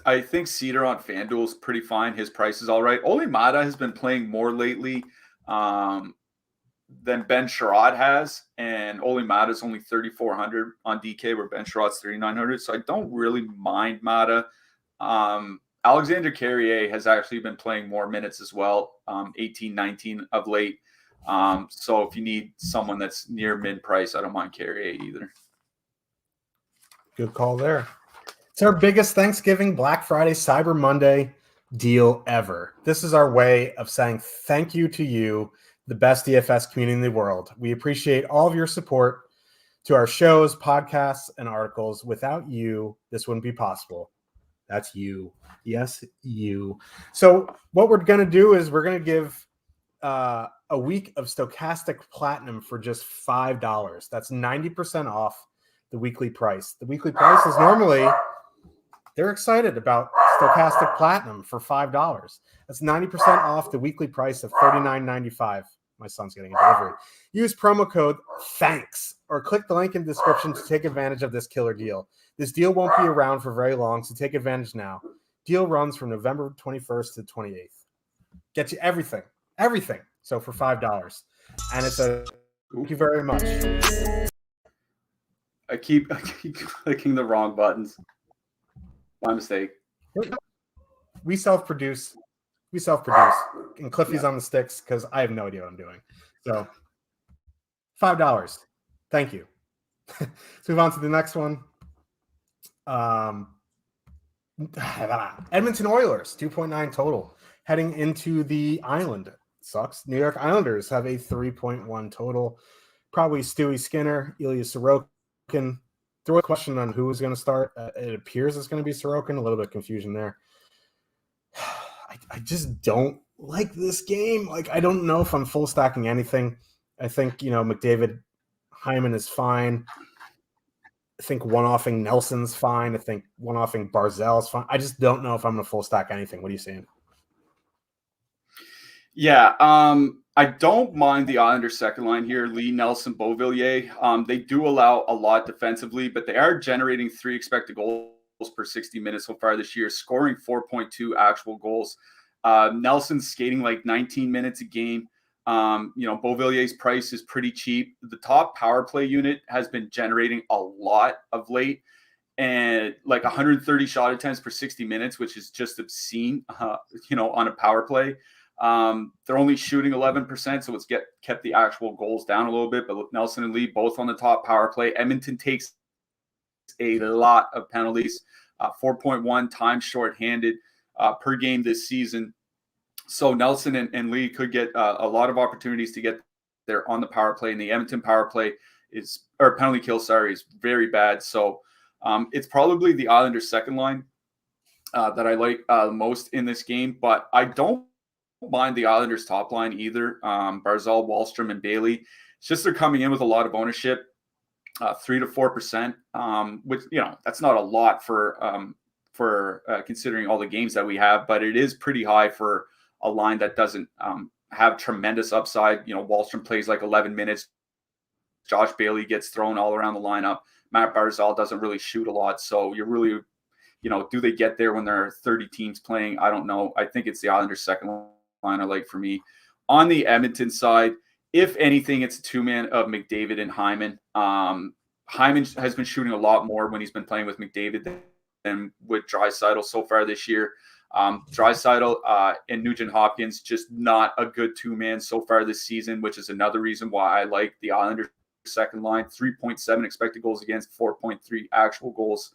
I think Seider on FanDuel is pretty fine. His price is all right. Ole Mata has been playing more lately than Ben Sherrod has, and Ole Mata is only 3,400 on DK, where Ben Sherrod's 3,900. So I don't really mind Mata. Alexander Carrier has actually been playing more minutes as well, 18, 19 of late. So if you need someone that's near mid-price, I don't mind Carrier either. Good call there. It's our biggest Thanksgiving, Black Friday, Cyber Monday deal ever. This is our way of saying thank you to you, the best DFS community in the world. We appreciate all of your support to our shows, podcasts, and articles. Without you, this wouldn't be possible. That's you. Yes, you. So what we're going to do is we're going to give a week of Stokastic Platinum for just $5. That's 90% off the weekly price. The weekly price is normally, they're excited about Stokastic Platinum for $5. That's 90% off the weekly price of $39.95. My son's getting a delivery. Use promo code THANKS or click the link in the description to take advantage of this killer deal. This deal won't be around for very long, so take advantage now. Deal runs from November 21st to 28th. Get you everything. So for $5. And it's a thank you very much. I keep clicking the wrong buttons. My mistake. We self-produce. And Cliffy's on the sticks because I have no idea what I'm doing. So $5. Thank you. Let's move on to the next one. Edmonton Oilers, 2.9 total. Heading into the island. Sucks. New York Islanders have a 3.1 total. Probably Stewie Skinner, Ilya Sorokin. Throw a question on who is going to start. It appears it's going to be Sorokin. A little bit of confusion there. I just don't like this game. Like, I don't know if I'm full stacking anything. I think, McDavid, Hyman is fine. I think one-offing Nelson's fine. I think one-offing Barzell's fine. I just don't know if I'm going to full stack anything. What are you saying? Yeah, I don't mind the Islanders second line here, Lee, Nelson, Beauvillier. They do allow a lot defensively, but they are generating 3 expected goals per 60 minutes so far this year, scoring 4.2 actual goals. Nelson's skating like 19 minutes a game. Beauvillier's price is pretty cheap. The top power play unit has been generating a lot of late, and like 130 shot attempts per 60 minutes, which is just obscene, on a power play. They're only shooting 11%, so it's kept the actual goals down a little bit. But Nelson and Lee both on the top power play. Edmonton takes a lot of penalties, 4.1 times shorthanded per game this season. So Nelson and Lee could get a lot of opportunities to get there on the power play. And the Edmonton power play penalty kill, is very bad. So it's probably the Islanders second line that I like most in this game. But I don't mind the Islanders top line either. Barzal, Wahlstrom, and Bailey. It's just they're coming in with a lot of ownership, 3 to 4%, which that's not a lot for considering all the games that we have, but it is pretty high for a line that doesn't have tremendous upside. Wahlstrom plays like 11 minutes. Josh Bailey gets thrown all around the lineup. Matt Barzal doesn't really shoot a lot, so you're really, do they get there when there are 30 teams playing? I don't know. I think it's the Islanders second line I like for me. On the Edmonton side, if anything, it's a two-man of McDavid and Hyman. Hyman has been shooting a lot more when he's been playing with McDavid than with Draisaitl so far this year. Draisaitl and Nugent Hopkins, just not a good two-man so far this season, which is another reason why I like the Islanders second line. 3.7 expected goals against, 4.3 actual goals.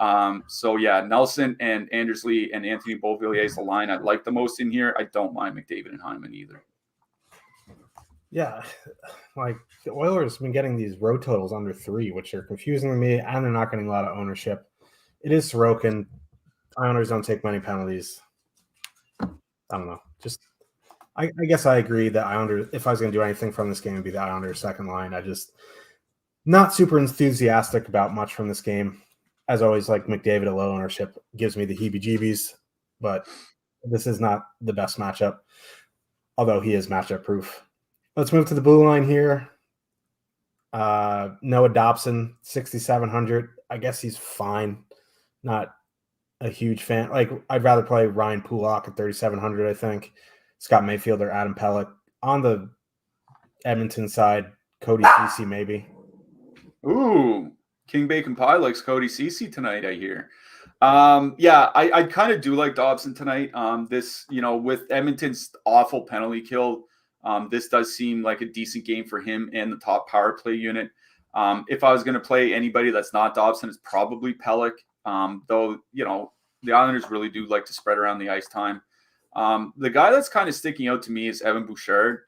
Nelson and Anders Lee and Anthony Beauvillier is the line I like the most in here. I don't mind McDavid and Hyman either. Yeah, like the Oilers have been getting these road totals under 3, which are confusing to me, and they're not getting a lot of ownership. It is Sorokin. Islanders don't take many penalties. I don't know. I guess I agree that Islanders, if I was going to do anything from this game, it would be the Islanders second line. I just not super enthusiastic about much from this game. As always, like McDavid at low ownership gives me the heebie-jeebies, but this is not the best matchup, although he is matchup proof. Let's move to the blue line here. Noah Dobson, 6,700. I guess he's fine. Not a huge fan. Like, I'd rather play Ryan Pulock at 3,700, I think. Scott Mayfield or Adam Pelech. On the Edmonton side, Cody Ceci maybe. Ooh, King Bacon Pie likes Cody Ceci tonight, I hear. I kind of do like Dobson tonight. With Edmonton's awful penalty kill, this does seem like a decent game for him and the top power play unit. If I was going to play anybody that's not Dobson, it's probably Pelech. Though, the Islanders really do like to spread around the ice time. The guy that's kind of sticking out to me is Evan Bouchard.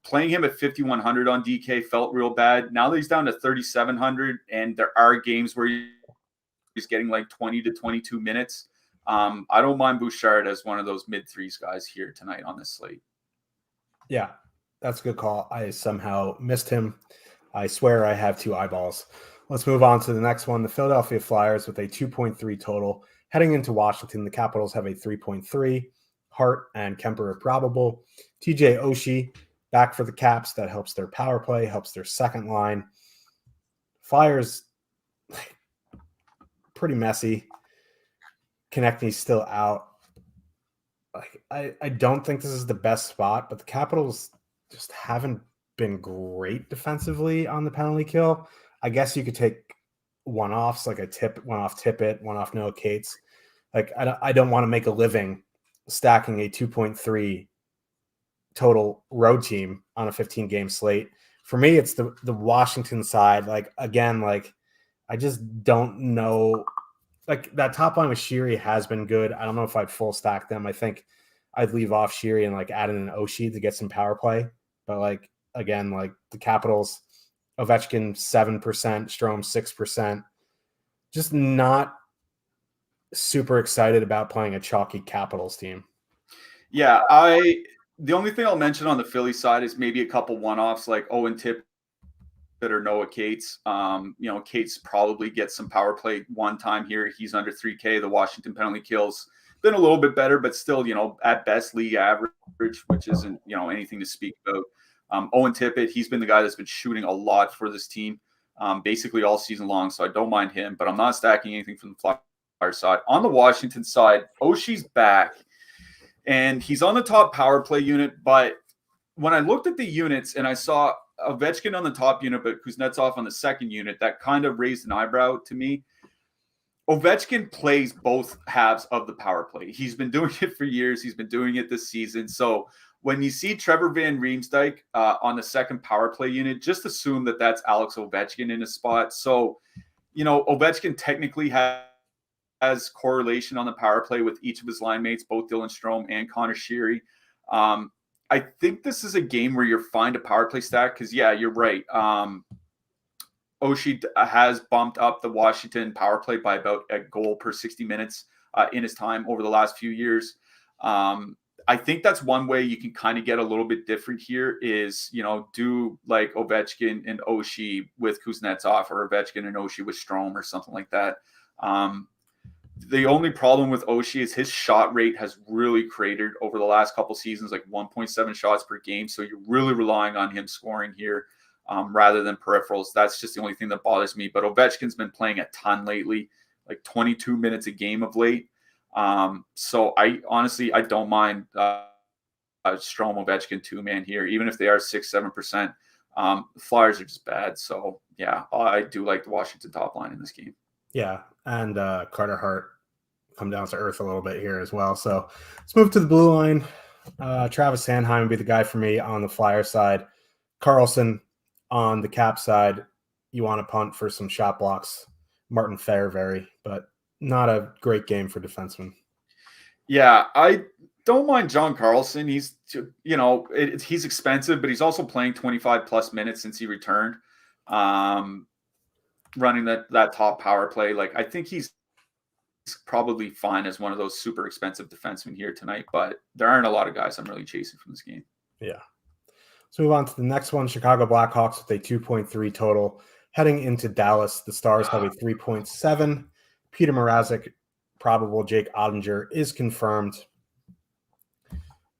Playing him at 5,100 on DK felt real bad. Now that he's down to 3,700, and there are games where he's getting like 20 to 22 minutes. I don't mind Bouchard as one of those mid-threes guys here tonight on this slate. Yeah, that's a good call. I somehow missed him. I swear I have 2 eyeballs. Let's move on to the next one. The Philadelphia Flyers with a 2.3 total. Heading into Washington, the Capitals have a 3.3. Hart and Kemper are probable. TJ Oshie back for the Caps. That helps their power play, helps their second line. Flyers, pretty messy. Konechny's still out. I don't think this is the best spot, but the Capitals just haven't been great defensively on the penalty kill. I guess you could take one-offs, like one-off Tippett, one-off Noah Cates. Like, I don't want to make a living stacking a 2.3 total road team on a 15-game slate. For me, it's the Washington side. Like, again, like, I just don't know. Like, that top line with Sheary has been good. I don't know if I'd full stack them. I think I'd leave off Sheary and like add in an Oshie to get some power play. But like, again, like the Capitals, Ovechkin 7%, Strome 6%. Just not super excited about playing a chalky Capitals team. Yeah, the only thing I'll mention on the Philly side is maybe a couple one-offs like Owen Tippett or Noah Cates. Cates probably gets some power play one time here. He's under 3K. The Washington penalty kills been a little bit better, but still, at best league average, which isn't, anything to speak about. Owen Tippett, he's been the guy that's been shooting a lot for this team basically all season long, so I don't mind him, but I'm not stacking anything from the Flyer side. On the Washington side, Oshie's back, and he's on the top power play unit, but when I looked at the units and I saw Ovechkin on the top unit, but Kuznetsov on the second unit, that kind of raised an eyebrow to me. Ovechkin plays both halves of the power play. He's been doing it for years. He's been doing it this season. So when you see Trevor Van Riemsdyk on the second power play unit, just assume that that's Alex Ovechkin in a spot. So, Ovechkin technically has correlation on the power play with each of his line mates, both Dylan Strome and Connor Sheary. I think this is a game where you're fine to power play stack because, yeah, you're right. Oshie has bumped up the Washington power play by about a goal per 60 minutes in his time over the last few years. I think that's one way you can kind of get a little bit different here is, do like Ovechkin and Oshie with Kuznetsov or Ovechkin and Oshie with Strome or something like that. The only problem with Oshie is his shot rate has really cratered over the last couple seasons, like 1.7 shots per game. So you're really relying on him scoring here rather than peripherals. That's just the only thing that bothers me. But Ovechkin's been playing a ton lately, like 22 minutes a game of late. So I don't mind Strome Ovechkin two-man here, even if they are 6-7%. The Flyers are just bad. So, yeah, I do like the Washington top line in this game. Yeah, and Carter Hart come down to earth a little bit here as well. So let's move to the blue line. Travis Sanheim would be the guy for me on the Flyer side. Carlson on the Cap side. You want to punt for some shot blocks. Martin Fairbury, but not a great game for defensemen. Yeah, I don't mind John Carlson. He's, he's expensive, but he's also playing 25 plus minutes since he returned. Running that top power play. Like, I think he's probably fine as one of those super expensive defensemen here tonight, but there aren't a lot of guys I'm really chasing from this game. Yeah. Let's move on to the next one. Chicago Blackhawks with a 2.3 total. Heading into Dallas, the Stars have a 3.7. Peter Mrazek, probable. Jake Ottinger is confirmed.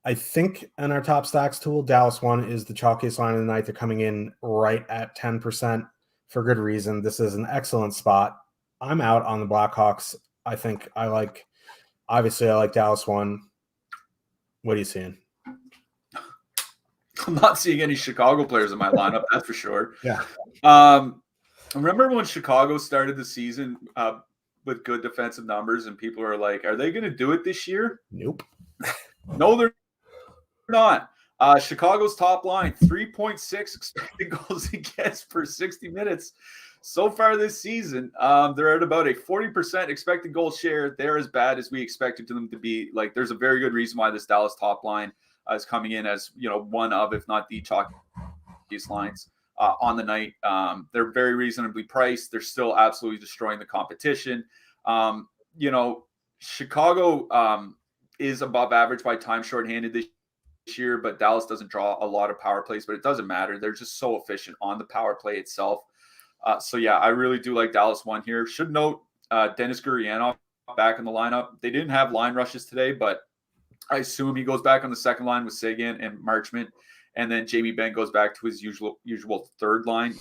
I think in our top stacks tool, Dallas 1 is the chalkiest line of the night. They're coming in right at 10%. For good reason. This is an excellent spot. I'm out on the Blackhawks. I think I like Dallas 1. What are you seeing? I'm not seeing any Chicago players in my lineup, that's for sure. Yeah. Remember when Chicago started the season with good defensive numbers and people are like, are they going to do it this year? Nope. No, they're not. Chicago's top line, 3.6 expected goals against per 60 minutes. So far this season, they're at about a 40% expected goal share. They're as bad as we expected them to be. Like, there's a very good reason why this Dallas top line is coming in as, one of, if not the chalkiest lines on the night. They're very reasonably priced. They're still absolutely destroying the competition. Chicago is above average by time shorthanded this year, but Dallas doesn't draw a lot of power plays, but it doesn't matter. They're just so efficient on the power play itself. So yeah, I really do like Dallas 1 here. Should note Dennis Gurianov back in the lineup. They didn't have line rushes today, but I assume he goes back on the second line with Seguin and Marchment, and then Jamie Benn goes back to his usual third line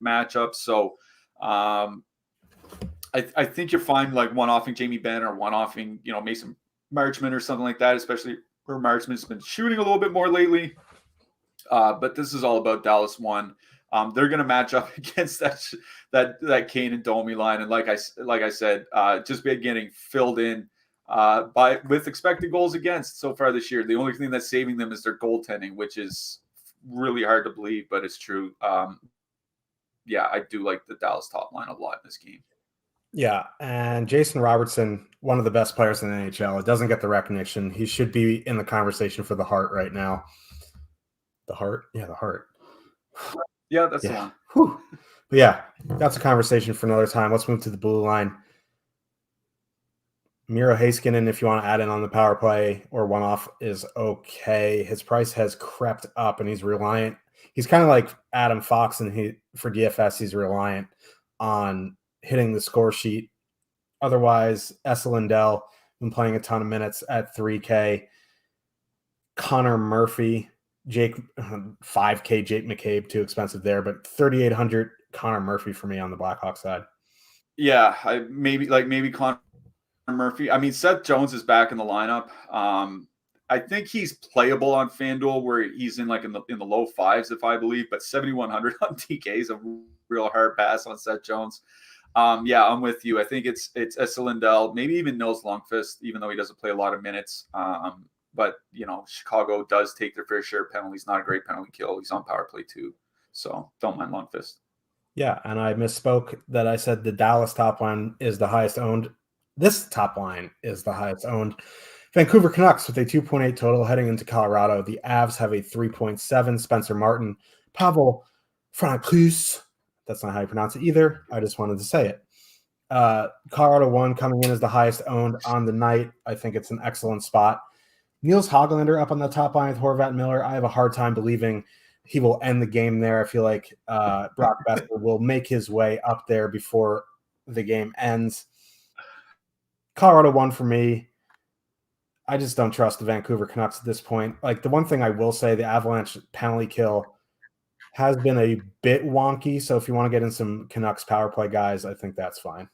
matchup. So I think you're fine like one-offing Jamie Benn or one-offing Mason Marchment or something like that, especially where Marchment's been shooting a little bit more lately. But this is all about Dallas 1. They're going to match up against that Kane and Domi line, and like I said, just been getting filled in with expected goals against so far this year. The only thing that's saving them is their goaltending, which is really hard to believe, but it's true. Yeah, I do like the Dallas top line a lot in this game. Yeah, and Jason Robertson, one of the best players in the NHL. It doesn't get the recognition. He should be in the conversation for the Hart right now. The Hart? Yeah, the Hart. Yeah, that's the one. Whew. But yeah, that's a conversation for another time. Let's move to the blue line. Miro Heiskanen, if you want to add in on the power play or one off, is okay. His price has crept up, and he's reliant. He's kind of like Adam Fox, and for DFS, he's reliant on hitting the score sheet. Otherwise, Esa Lindell been playing a ton of minutes at 3K. Connor Murphy, Jake 5K, Jake McCabe, too expensive there, but 3,800 Connor Murphy for me on the Blackhawks side. Yeah, maybe Connor Murphy. I mean, Seth Jones is back in the lineup. I think he's playable on FanDuel, where he's in the low fives, if I believe, but 7,100 on DK is a real hard pass on Seth Jones. Yeah, I'm with you. I think it's Esa Lindell, maybe even Nils Lundqvist, even though he doesn't play a lot of minutes. But Chicago does take their fair share of penalties. Not a great penalty kill. He's on power play too, so don't mind Lundqvist. Yeah, and I misspoke that I said the Dallas top line is the highest owned. This top line is the highest owned. Vancouver Canucks with a 2.8 total heading into Colorado. The Avs have a 3.7. Spencer Martin, Pavel Francouz. That's not how you pronounce it either. I just wanted to say it. Colorado 1 coming in as the highest owned on the night. I think it's an excellent spot. Niels Hoglander up on the top line with Horvat Miller. I have a hard time believing he will end the game there. I feel like Brock Besser will make his way up there before the game ends. Colorado 1 for me. I just don't trust the Vancouver Canucks at this point. Like, the one thing I will say, the Avalanche penalty kill has been a bit wonky. So if you want to get in some Canucks power play guys, I think that's fine.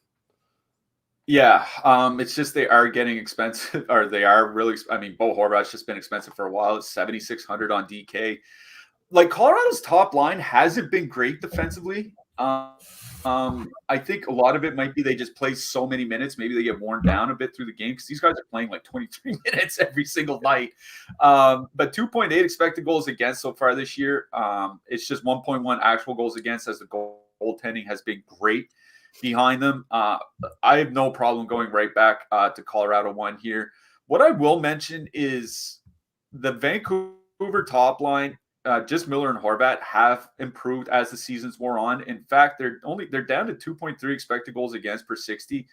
Yeah, it's just they are getting expensive, or they are really. I mean, Bo Horvat's just been expensive for a while. It's 7,600 on DK. Like, Colorado's top line hasn't been great defensively. I think a lot of it might be they just play so many minutes. Maybe they get worn down a bit through the game because these guys are playing like 23 minutes every single night. But 2.8 expected goals against so far this year. It's just 1.1 actual goals against, as the goaltending has been great behind them. I have no problem going right back to Colorado 1 here. What I will mention is the Vancouver top line. Just Miller and Horvat have improved as the seasons wore on. In fact, they're down to 2.3 expected goals against per 60.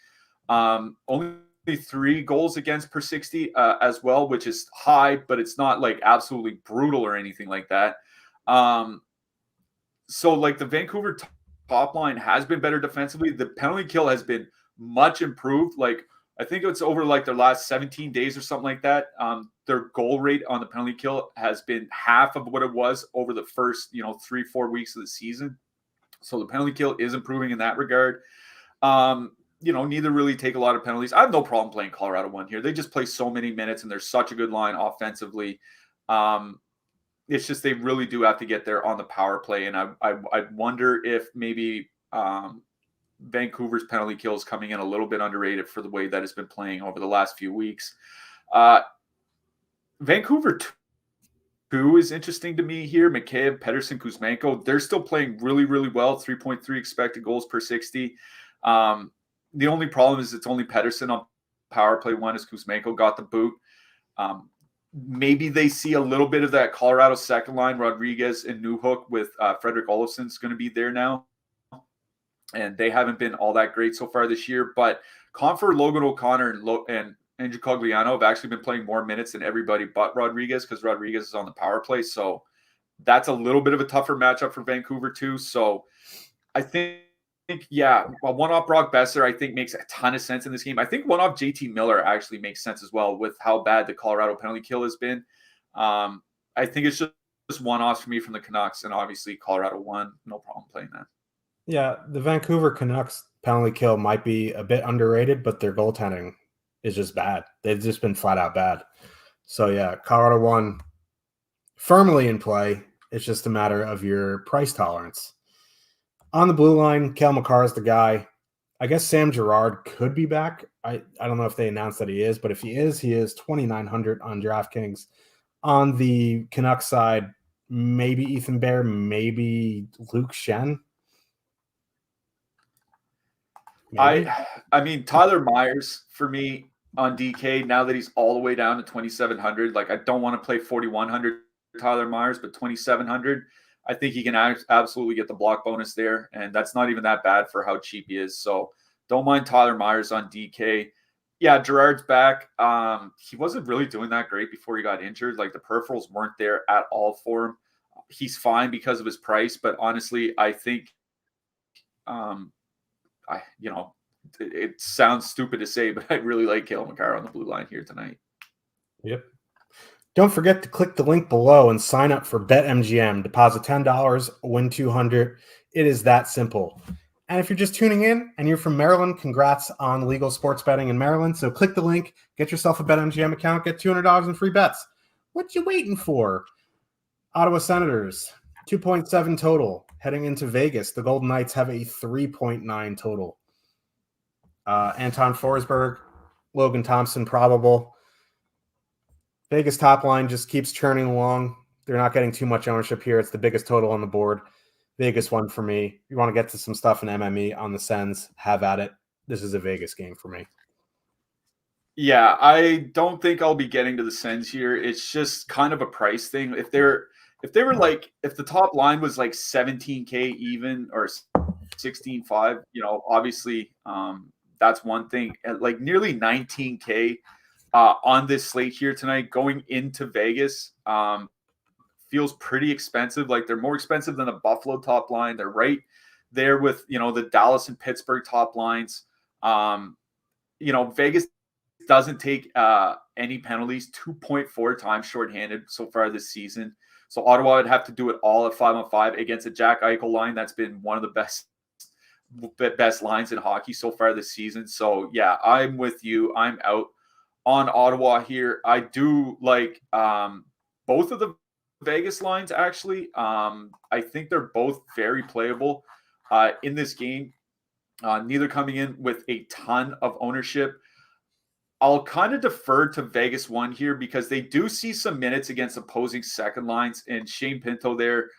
Only 3 goals against per 60 as well, which is high, but it's not like absolutely brutal or anything like that. So like the Vancouver top line has been better defensively. The penalty kill has been much improved. Like, I think it's over like their last 17 days or something like that. Their goal rate on the penalty kill has been half of what it was over the first, 3-4 weeks of the season. So the penalty kill is improving in that regard. Neither really take a lot of penalties. I have no problem playing Colorado 1 here. They just play so many minutes, and they're such a good line offensively. It's just they really do have to get there on the power play, and I wonder if maybe Vancouver's penalty kill is coming in a little bit underrated for the way that it's been playing over the last few weeks. Vancouver 2 is interesting to me here. McCabe, Pettersson, Kuzmenko, they're still playing really, really well. 3.3 expected goals per 60. The only problem is it's only Pettersson on power play 1 as Kuzmenko got the boot. Maybe they see a little bit of that Colorado second line, Rodriguez and Newhook, with Frederick Olofsson's going to be there now. And they haven't been all that great so far this year. But Confer, Logan O'Connor, and Andrew Cogliano have actually been playing more minutes than everybody but Rodriguez, because Rodriguez is on the power play. So that's a little bit of a tougher matchup for Vancouver too. So I think one-off Brock Besser, I think, makes a ton of sense in this game. I think one-off JT Miller actually makes sense as well with how bad the Colorado penalty kill has been. I think it's just one-offs for me from the Canucks, and obviously Colorado 1, no problem playing that. Yeah, the Vancouver Canucks penalty kill might be a bit underrated, but their goaltending is just bad. They've just been flat out bad. So yeah, Colorado 1 firmly in play. It's just a matter of your price tolerance. On the blue line, Cale Makar is the guy. I guess Sam Girard could be back. I don't know if they announced that he is, but if he is 2,900 on DraftKings. On the Canucks side, maybe Ethan Bear, maybe Luke Shen. Maybe. I mean, Tyler Myers for me on DK, now that he's all the way down to 2,700. Like, I don't want to play 4,100 Tyler Myers, but 2,700. I think he can absolutely get the block bonus there, and that's not even that bad for how cheap he is. So don't mind Tyler Myers on DK. Yeah, Gerard's back. He wasn't really doing that great before he got injured. Like the peripherals weren't there at all for him. He's fine because of his price, but honestly, I think, it sounds stupid to say, but I really like Cale Makar on the blue line here tonight. Yep. Don't forget to click the link below and sign up for BetMGM. Deposit $10, win $200. It is that simple. And if you're just tuning in and you're from Maryland, congrats on legal sports betting in Maryland. So click the link, get yourself a BetMGM account, get $200 in free bets. What you waiting for? Ottawa Senators, 2.7 total. Heading into Vegas, the Golden Knights have a 3.9 total. Anton Forsberg, Logan Thompson, probable. Vegas top line just keeps churning along. They're not getting too much ownership here. It's the biggest total on the board. Vegas one for me. You want to get to some stuff in MME on the Sens, have at it. This is a Vegas game for me. Yeah, I don't think I'll be getting to the Sens here. It's just kind of a price thing. If the top line was like 17K even or 16.5, obviously that's one thing. At like nearly 19K on this slate here tonight, going into Vegas, feels pretty expensive. Like they're more expensive than the Buffalo top line. They're right there with the Dallas and Pittsburgh top lines. Vegas doesn't take any penalties, 2.4 times shorthanded so far this season. So Ottawa would have to do it all at 5-on-5 against a Jack Eichel line that's been one of the best lines in hockey so far this season. So yeah, I'm with you. I'm out on Ottawa here. I do like both of the Vegas lines actually. I think they're both very playable in this game. Neither coming in with a ton of ownership. I'll kind of defer to Vegas one here because they do see some minutes against opposing second lines, and Shane Pinto there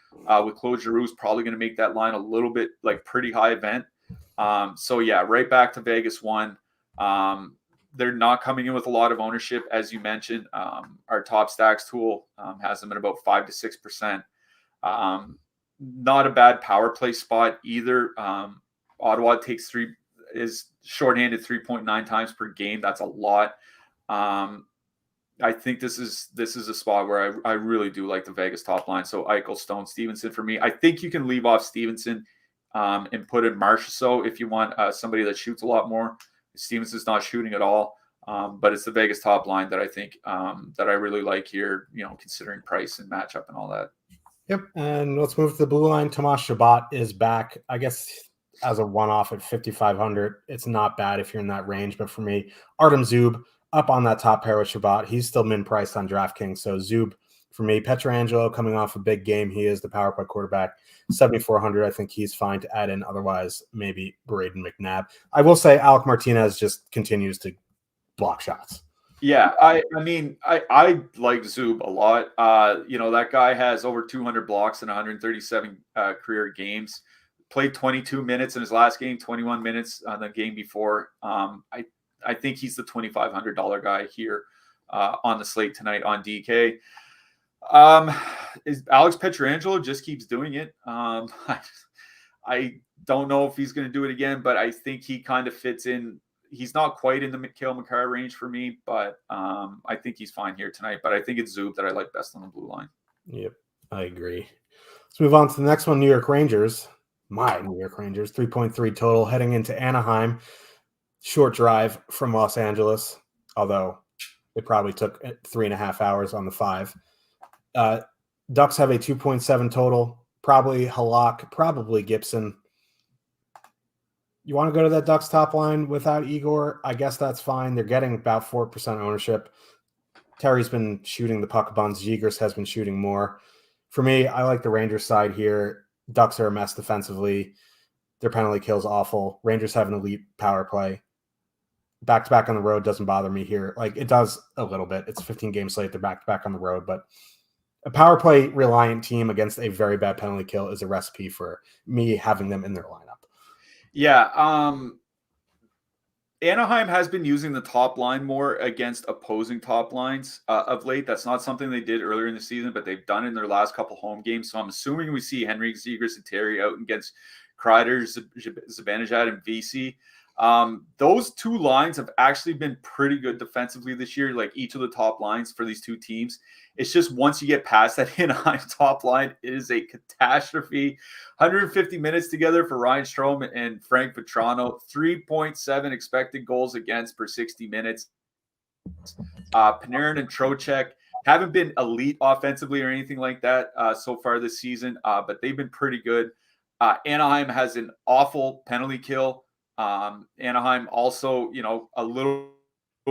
with Claude Giroux is probably going to make that line a little bit like pretty high event. So yeah, right back to Vegas one. They're not coming in with a lot of ownership, as you mentioned. Our top stacks tool has them at about 5 to 6%. Not a bad power play spot either. Ottawa is shorthanded 3.9 times per game. That's a lot. I think this is a spot where I really do like the Vegas top line. So Eichel, Stone, Stevenson for me. I think you can leave off Stevenson and put in Marchessault if you want somebody that shoots a lot more. Stevenson's not shooting at all, but it's the Vegas top line that I think that I really like here, considering price and matchup and all that. Yep, and let's move to the blue line. Tomas Chabot is back. I guess as a one-off at 5,500, it's not bad if you're in that range. But for me, Artem Zub up on that top pair with Chabot. He's still min-priced on DraftKings. So Zub for me. Pietrangelo coming off a big game. He is the power play quarterback. 7,400. I think he's fine to add in. Otherwise, maybe Braden McNabb. I will say Alec Martinez just continues to block shots. Yeah, I like Zub a lot. That guy has over 200 blocks in 137 career games. Played 22 minutes in his last game, 21 minutes on the game before. I think he's the $2,500 guy here on the slate tonight on DK. Is Alex Pietrangelo just keeps doing it. I don't know if he's going to do it again, but I think he kind of fits in. He's not quite in the Cale Makar range for me, but I think he's fine here tonight. But I think it's Zub that I like best on the blue line. Yep, I agree. Let's move on to the next one, New York Rangers. My New York Rangers, 3.3 total, heading into Anaheim. Short drive from Los Angeles, although it probably took 3.5 hours on the 5. Ducks have a 2.7 total, probably Halak, probably Gibson. You want to go to that Ducks top line without Igor? I guess that's fine. They're getting about 4% ownership. Terry's been shooting the puck a bunch. Zegers has been shooting more. For me, I like the Rangers side here. Ducks are a mess defensively. Their penalty kill's awful. Rangers have an elite power play. Back-to-back on the road doesn't bother me here. Like, it does a little bit. It's a 15-game slate. They're back-to-back on the road. But a power play reliant team against a very bad penalty kill is a recipe for me having them in their lineup. Yeah. Anaheim has been using the top line more against opposing top lines of late. That's not something they did earlier in the season, but they've done it in their last couple home games. So I'm assuming we see Henrik Zegers and Terry out against Kreider, Zibanejad, and VC. Those two lines have actually been pretty good defensively this year, like each of the top lines for these two teams. It's just once you get past that Anaheim top line, it is a catastrophe. 150 minutes together for Ryan Strome and Frank Petrano, 3.7 expected goals against per 60 minutes. Panarin and Trocheck haven't been elite offensively or anything like that so far this season, but they've been pretty good. Anaheim has an awful penalty kill. Anaheim also, a little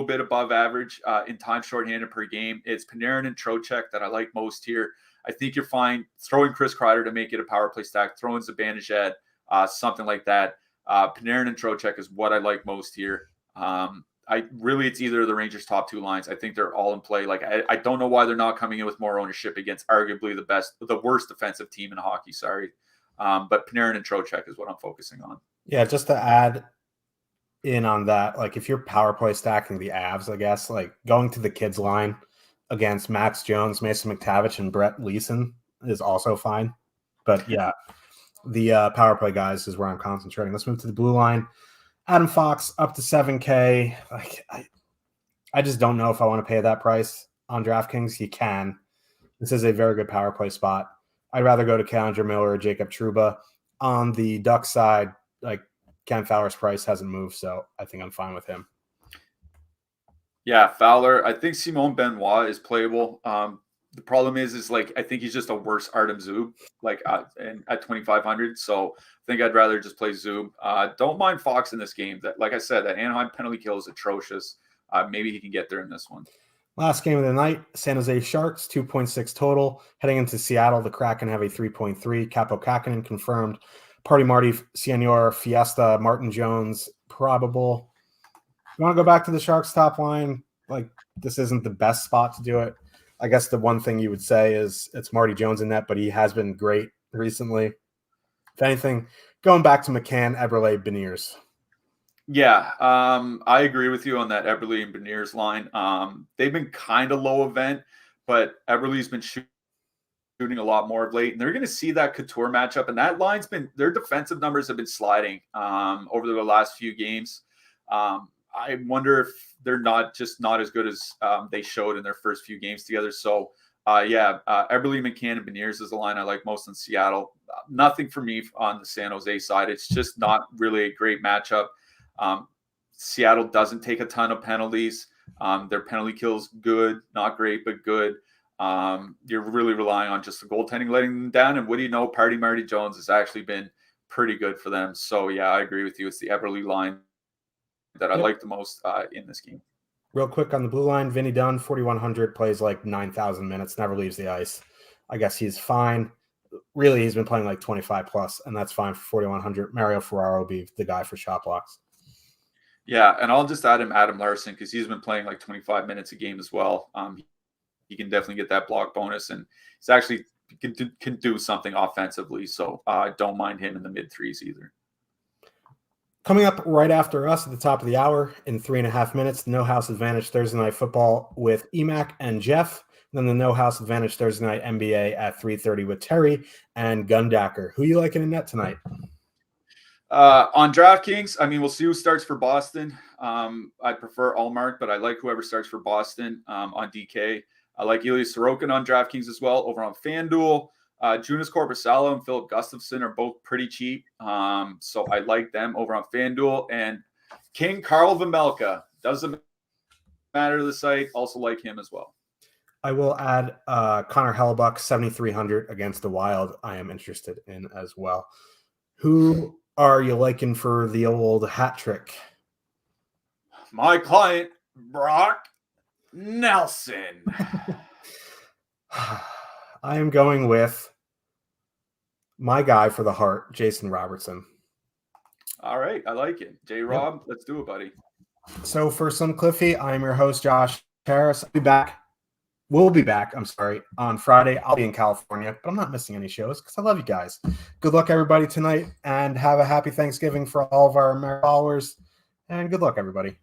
bit above average in time shorthanded per game. It's Panarin and Trocheck that I like most here. I think you're fine throwing Chris Kreider to make it a power play stack, throwing Zibanejad, something like that. Panarin and Trocheck is what I like most here. It's either of the Rangers' top two lines. I think they're all in play. Like I don't know why they're not coming in with more ownership against arguably the worst defensive team in hockey. Sorry, but Panarin and Trocheck is what I'm focusing on. Yeah, just to add in on that, like if you're power play stacking the Avs, I guess like going to the kids line against Max Jones, Mason McTavish, and Brett Leeson is also fine. But yeah, the power play guys is where I'm concentrating. Let's move to the blue line. Adam Fox up to 7K. Like I just don't know if I want to pay that price on DraftKings. You can. This is a very good power play spot. I'd rather go to Challenger Miller or Jacob Trouba. On the Ducks side, like Ken Fowler's price hasn't moved, so I think I'm fine with him. Yeah, Fowler. I think Simon Benoit is playable. The problem is like I think he's just a worse Artem Zub, like at 2,500. So I think I'd rather just play Zub. Don't mind Fox in this game. That, like I said, that Anaheim penalty kill is atrocious. Maybe he can get there in this one. Last game of the night, San Jose Sharks, 2.6 total. Heading into Seattle, the Kraken have a 3.3. Capo Kakinen confirmed. Party Marty, Senior, Fiesta, Martin Jones, probable. You want to go back to the Sharks top line? Like, this isn't the best spot to do it. I guess the one thing you would say is it's Marty Jones in net, but he has been great recently. If anything, going back to McCann, Eberle, Beniers. Yeah, I agree with you on that Eberle and Beniers line. They've been kind of low event, but Eberle's been shooting a lot more of late, and they're going to see that Couture matchup, and that line's been – their defensive numbers have been sliding over the last few games. I wonder if they're not as good as they showed in their first few games together. So, Eberle, McCann, and Beniers is the line I like most in Seattle. Nothing for me on the San Jose side. It's just not really a great matchup. Seattle doesn't take a ton of penalties. Their penalty kill's good, not great, but good. You're really relying on just the goaltending letting them down. And what do you know? Party Marty Jones has actually been pretty good for them. So, yeah, I agree with you. It's the Eberle line that I like the most in this game. Real quick on the blue line, Vinny Dunn, 4,100, plays like 9,000 minutes, never leaves the ice. I guess he's fine. Really, he's been playing like 25 plus, and that's fine for 4,100. Mario Ferraro will be the guy for shot blocks. Yeah, and I'll just add him Adam Larson because he's been playing like 25 minutes a game as well. He can definitely get that block bonus, and he's actually can do something offensively. So I don't mind him in the mid threes either. Coming up right after us at the top of the hour in 3.5 minutes, the No House Advantage Thursday Night Football with Emac and Jeff. And then the No House Advantage Thursday Night NBA at 3:30 with Terry and Gundacker. Who you liking in net tonight? On DraftKings, I mean, we'll see who starts for Boston. I prefer Allmark, but I like whoever starts for Boston on DK. I like Ilya Sorokin on DraftKings as well. Over on FanDuel, Jonas Korpisalo and Philip Gustafson are both pretty cheap. So I like them over on FanDuel. And King Karl Vejmelka, doesn't matter to the site, also like him as well. I will add Connor Hellebuck, 7,300 against the Wild. I am interested in as well. Who are you liking for the old hat trick? My client, Brock Nelson. I am going with my guy for the heart, Jason Robertson. All right. I like it. J-Rob, let's do it, buddy. So for some Cliffy, I'm your host, Josh Harris. We'll be back, on Friday. I'll be in California, but I'm not missing any shows because I love you guys. Good luck, everybody, tonight, and have a happy Thanksgiving for all of our American followers, and good luck, everybody.